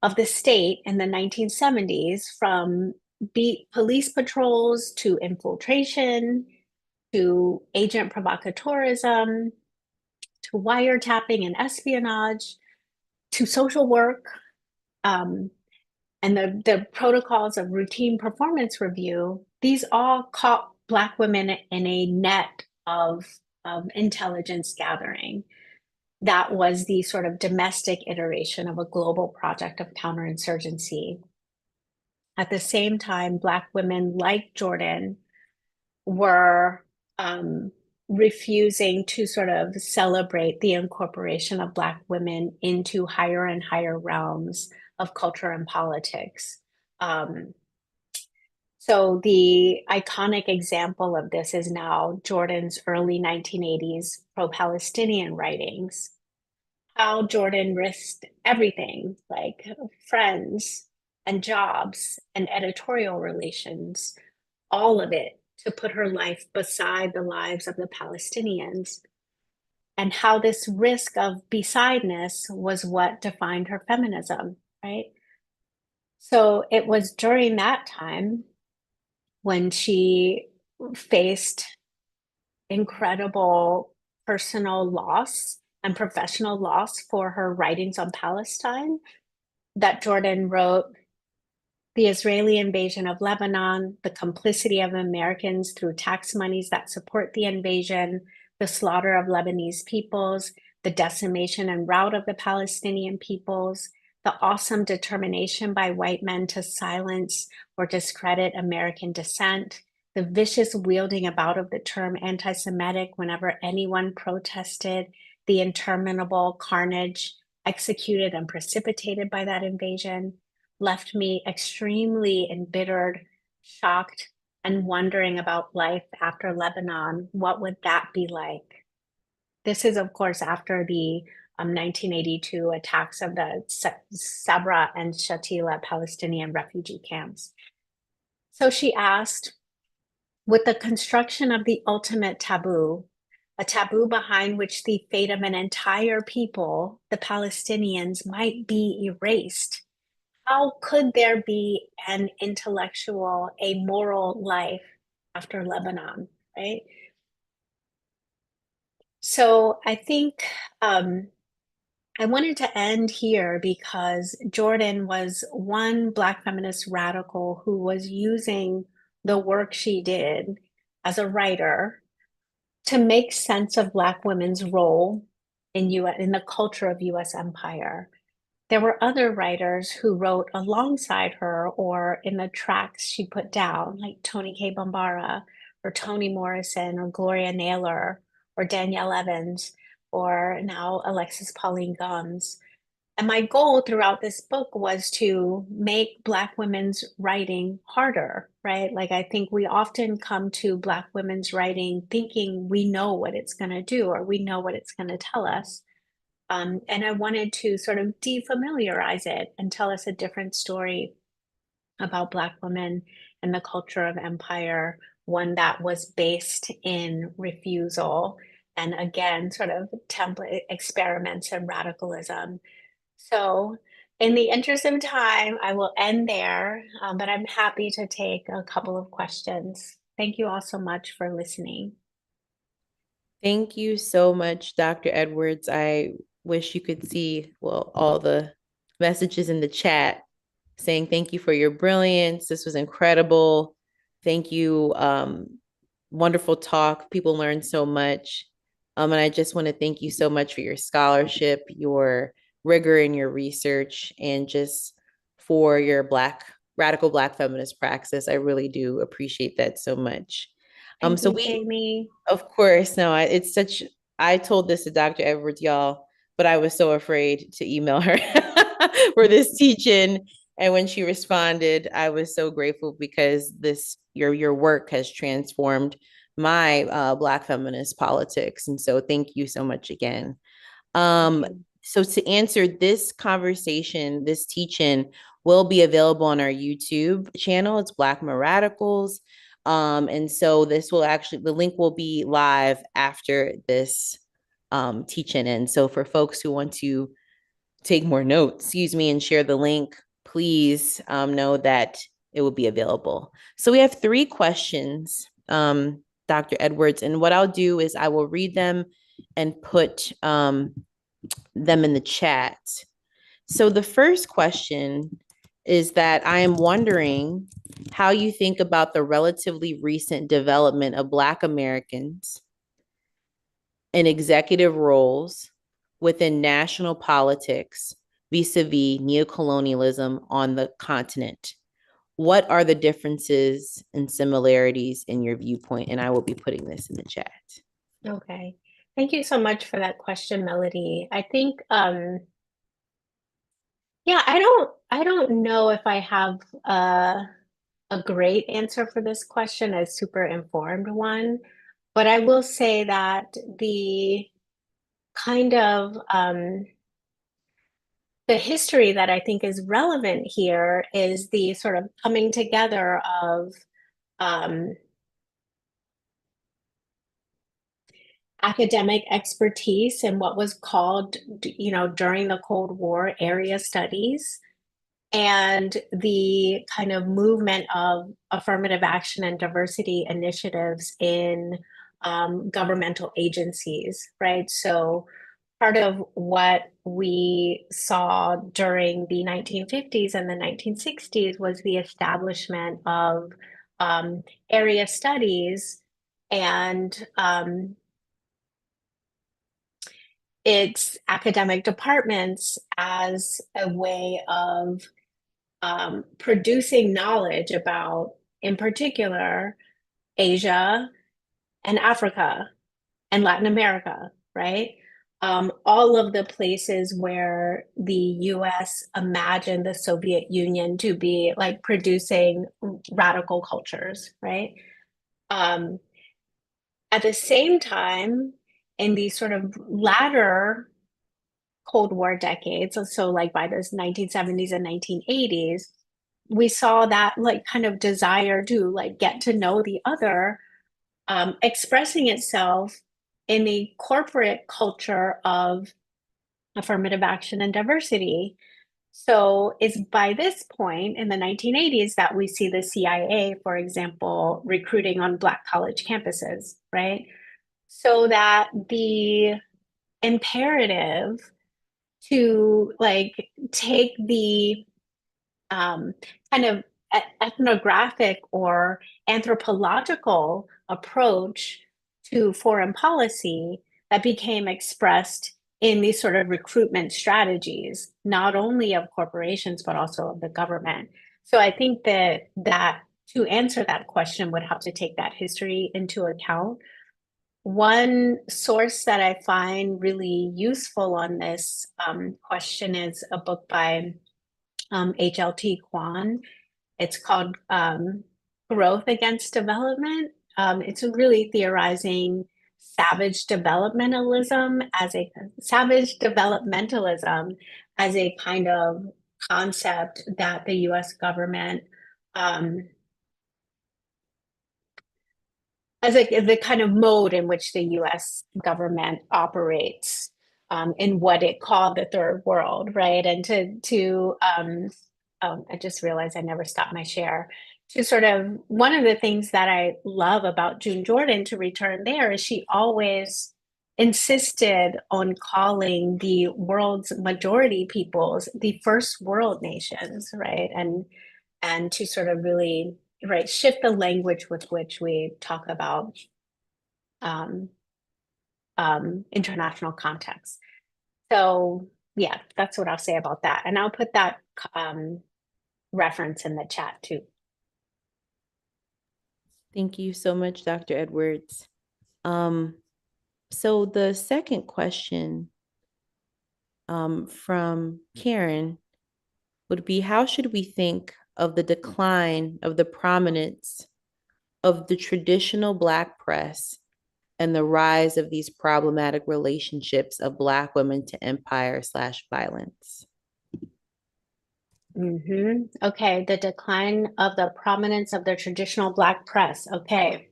of the state in the 1970s, from police patrols to infiltration to agent provocateurism to wiretapping and espionage to social work, um, and the protocols of routine performance review, these all caught Black women in a net of intelligence gathering. That was the sort of domestic iteration of a global project of counterinsurgency. At the same time, Black women like Jordan were refusing to sort of celebrate the incorporation of Black women into higher and higher realms of culture and politics. Um, so the iconic example of this is now Jordan's early 1980s pro-Palestinian writings. How Jordan risked everything, like friends and jobs and editorial relations, all of it to put her life beside the lives of the Palestinians, and how this risk of besideness was what defined her feminism, right? So it was during that time when she faced incredible personal loss and professional loss for her writings on Palestine that Jordan wrote the Israeli invasion of Lebanon, the complicity of Americans through tax monies that support the invasion, the slaughter of Lebanese peoples, the decimation and rout of the Palestinian peoples, the awesome determination by white men to silence or discredit American dissent, the vicious wielding about of the term anti-Semitic whenever anyone protested, the interminable carnage executed and precipitated by that invasion, left me extremely embittered, shocked, and wondering about life after Lebanon. What would that be like? This is, of course, after the 1982 attacks of the Sabra and Shatila Palestinian refugee camps. So she asked, with the construction of the ultimate taboo, a taboo behind which the fate of an entire people, the Palestinians, might be erased, how could there be an intellectual, a moral life after Lebanon, right? So I think I wanted to end here because Jordan was one Black feminist radical who was using the work she did as a writer to make sense of Black women's role in the culture of US empire. There were other writers who wrote alongside her or in the tracks she put down, like Toni K. Bambara or Toni Morrison or Gloria Naylor or Danielle Evans or now Alexis Pauline Gumbs. And my goal throughout this book was to make Black women's writing harder, right? Like I think we often come to Black women's writing thinking we know what it's going to do or we know what it's going to tell us. And I wanted to sort of defamiliarize it and tell us a different story about Black women and the culture of empire, one that was based in refusal and again, sort of template experiments and radicalism. So, in the interest of time, I will end there, but I'm happy to take a couple of questions. Thank you all so much for listening. Thank you so much, Dr. Edwards. I wish you could see, well, all the messages in the chat saying thank you for your brilliance. This was incredible. Thank you. Wonderful talk. People learned so much. And I just want to thank you so much for your scholarship, your rigor in your research, and just for your radical Black feminist praxis. I really do appreciate that so much. Thank So you, we Jamie. of course, no, it's such, I told this to Dr. Edwards, y'all, but I was so afraid to email her for this teaching. And when she responded, I was so grateful because your work has transformed my Black feminist politics. And so thank you so much again. Thank Um, you. so to answer this conversation, this teaching will be available on our YouTube channel. It's Black Men Radicals. And so this will actually, the link will be live after this teaching. And so for folks who want to take more notes, excuse me, and share the link, please know that it will be available. So we have 3 questions, Dr. Edwards, and what I'll do is I will read them and put them in the chat. So the first question is that I am wondering how you think about the relatively recent development of Black Americans in executive roles within national politics vis-a-vis neocolonialism on the continent. What are the differences and similarities in your viewpoint? And I will be putting this in the chat. Okay. Thank you so much for that question, Melody. I think, yeah, I don't know if I have a great answer for this question, a super informed one, but I will say that the kind of the history that I think is relevant here is the sort of coming together of um, academic expertise in what was called, during the Cold War, area studies, and the kind of movement of affirmative action and diversity initiatives in governmental agencies, right? So part of what we saw during the 1950s and the 1960s was the establishment of area studies and its academic departments as a way of producing knowledge about, in particular, Asia and Africa and Latin America, right? All of the places where the US imagined the Soviet Union to be like producing radical cultures, right? Um, at the same time, in these sort of latter Cold War decades, so like by the 1970s and 1980s, we saw that like kind of desire to like get to know the other expressing itself in the corporate culture of affirmative action and diversity. So it's by this point in the 1980s that we see the CIA, for example, recruiting on Black college campuses, right? So that the imperative to like take the um, kind of ethnographic or anthropological approach to foreign policy that became expressed in these sort of recruitment strategies, not only of corporations, but also of the government. So I think that to answer that question would have to take that history into account. One source that I find really useful on this question is a book by HLT Kwan. It's called Growth Against Development. It's really theorizing savage developmentalism as a kind of concept that the U.S. government um, as the kind of mode in which the U.S. government operates in what it called the third world, right? And I just realized I never stopped my share. To sort of one of the things that I love about June Jordan, to return there, is she always insisted on calling the world's majority peoples the first world nations, right? And to sort of really right shift the language with which we talk about um, international context. So yeah, that's what I'll say about that, and I'll put that reference in the chat too. Thank you so much, Dr. Edwards. Um, so the second question from Karen would be, how should we think of the decline of the prominence of the traditional Black press and the rise of these problematic relationships of Black women to empire/violence? Okay, the decline of the prominence of the traditional Black press. Okay,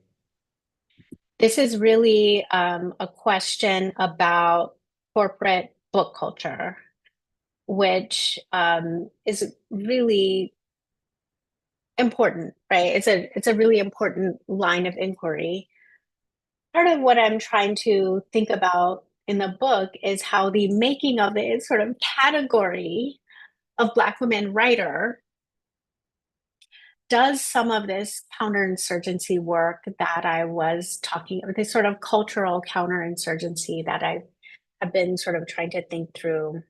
this is really a question about corporate book culture, which is really important, right? It's a really important line of inquiry. Part of what I'm trying to think about in the book is how the making of the sort of category of Black women writer does some of this counterinsurgency work that I was talking about, this sort of cultural counterinsurgency that I have been sort of trying to think through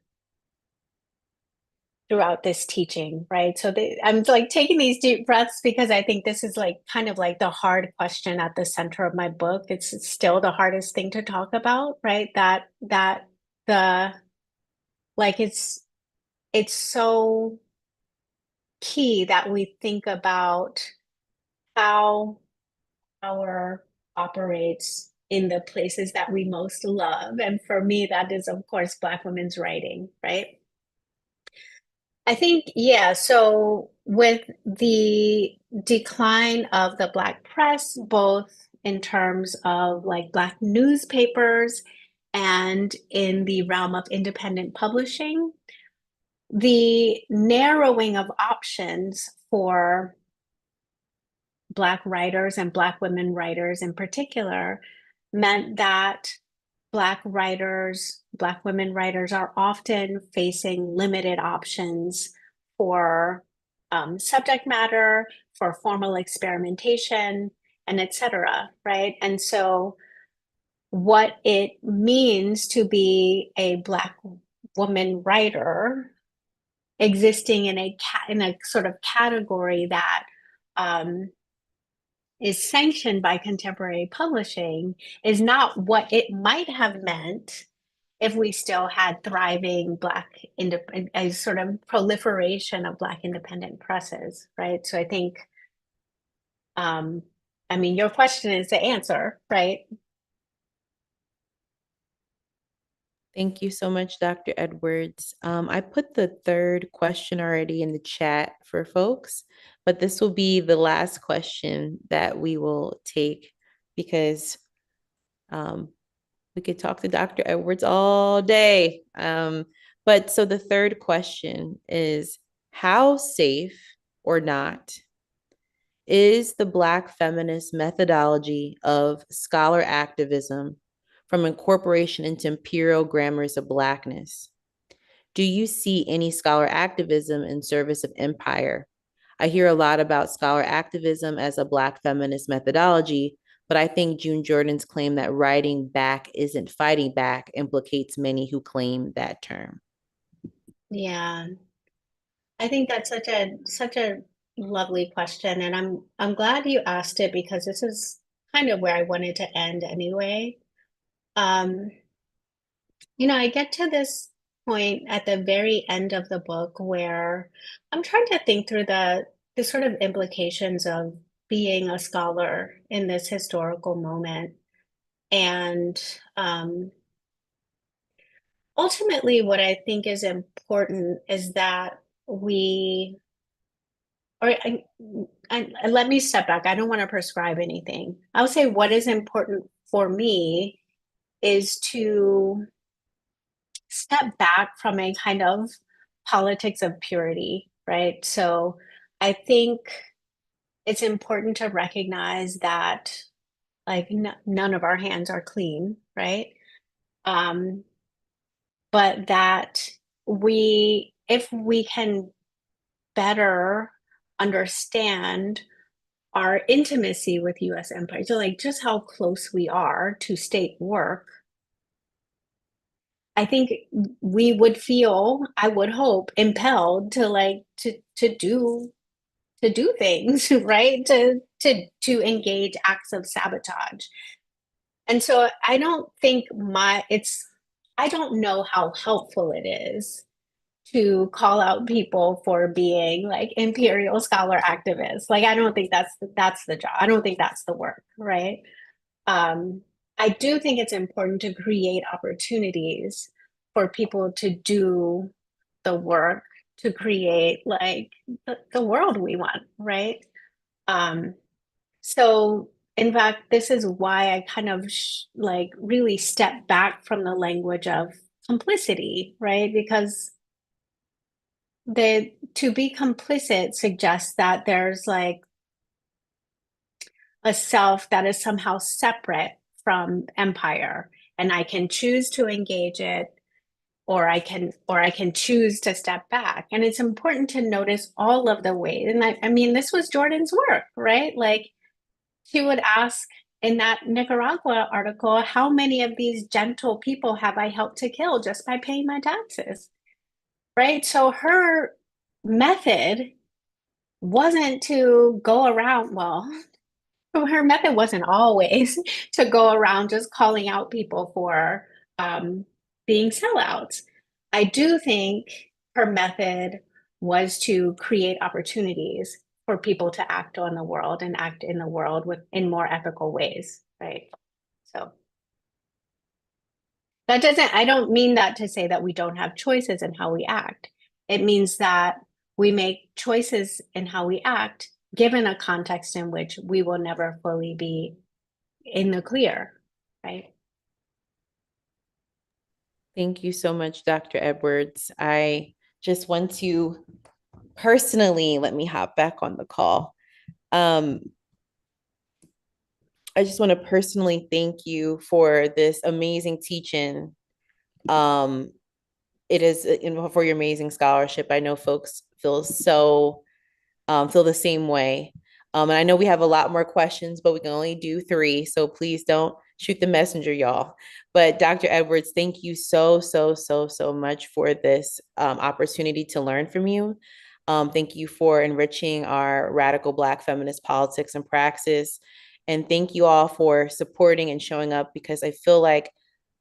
throughout this teaching, right? So I'm like taking these deep breaths because I think this is like kind of like the hard question at the center of my book. It's still the hardest thing to talk about, right? That the like it's so key that we think about how power operates in the places that we most love. And for me, that is, of course, Black women's writing, right? I think, yeah. So with the decline of the Black press, both in terms of like Black newspapers and in the realm of independent publishing, the narrowing of options for Black writers and Black women writers in particular meant that Black writers, Black women writers are often facing limited options for subject matter, for formal experimentation, and et cetera, right? And so what it means to be a Black woman writer existing in a sort of category that um, is sanctioned by contemporary publishing is not what it might have meant if we still had thriving a sort of proliferation of Black independent presses, right? So I think, I mean, your question is the answer, right? Thank you so much, Dr. Edwards. I put the third question already in the chat for folks, but this will be the last question that we will take because we could talk to Dr. Edwards all day. But so the third question is, how safe or not is the Black feminist methodology of scholar activism from incorporation into imperial grammars of Blackness? Do you see any scholar activism in service of empire? I hear a lot about scholar activism as a Black feminist methodology, but I think June Jordan's claim that writing back isn't fighting back implicates many who claim that term. Yeah, I think that's such a lovely question, and I'm glad you asked it because this is kind of where I wanted to end anyway. Um, I get to this point at the very end of the book where I'm trying to think through the sort of implications of being a scholar in this historical moment. And ultimately, what I think is important is that we, or let me step back. I don't want to prescribe anything. I would say what is important for me is to step back from a kind of politics of purity, right? So I think it's important to recognize that like none of our hands are clean, right? Um, but that if we can better understand our intimacy with US empire, so like just how close we are to state work, I think we would feel, I would hope, impelled to like to do things, right? To engage acts of sabotage. And so I don't think I don't know how helpful it is to call out people for being like imperial scholar activists. Like I don't think that's the job. I don't think that's the work, right? Um, I do think it's important to create opportunities for people to do the work to create like the world we want, right? Um, so in fact, this is why I kind of like really step back from the language of complicity, right? Because the to be complicit suggests that there's like a self that is somehow separate from empire, and I can choose to engage it, or I can choose to step back. And it's important to notice all of the ways. And I mean, this was Jordan's work, right? Like she would ask in that Nicaragua article, how many of these gentle people have I helped to kill just by paying my taxes? Right. So her method wasn't to go around, well, her method wasn't always to go around just calling out people for being sellouts. I do think her method was to create opportunities for people to act on the world and act in the world in more ethical ways, right? So that doesn't, I don't mean that to say that we don't have choices in how we act. It means that we make choices in how we act given a context in which we will never fully be in the clear, right? Thank you so much, Dr. Edwards. I just want to personally let me hop back on the call. Um, I just want to personally thank you for this amazing teaching. Um, it is for your amazing scholarship. I know folks feel the same way. And I know we have a lot more questions, but we can only do three. So please don't shoot the messenger, y'all. But Dr. Edwards, thank you so much for this opportunity to learn from you. Thank you for enriching our radical Black feminist politics and praxis. And thank you all for supporting and showing up, because I feel like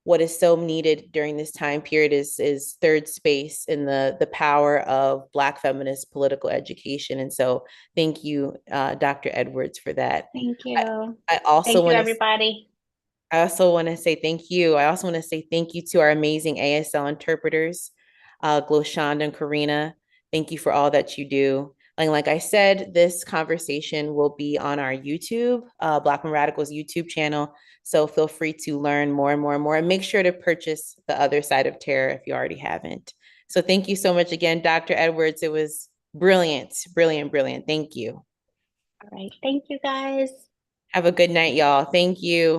what is so needed during this time period is third space in the power of Black feminist political education. And so thank you, Dr. Edwards, for that. Thank I, you. I also Thank you, want to everybody. I also want to say thank you. I also want to say thank you to our amazing ASL interpreters, Gloshonda and Karina. Thank you for all that you do. And like I said, this conversation will be on our YouTube, Black and Radicals YouTube channel. So feel free to learn more and more and more. And make sure to purchase The Other Side of Terror if you already haven't. So thank you so much again, Dr. Edwards. It was brilliant, brilliant, brilliant. Thank you. All right. Thank you, guys. Have a good night, y'all. Thank you.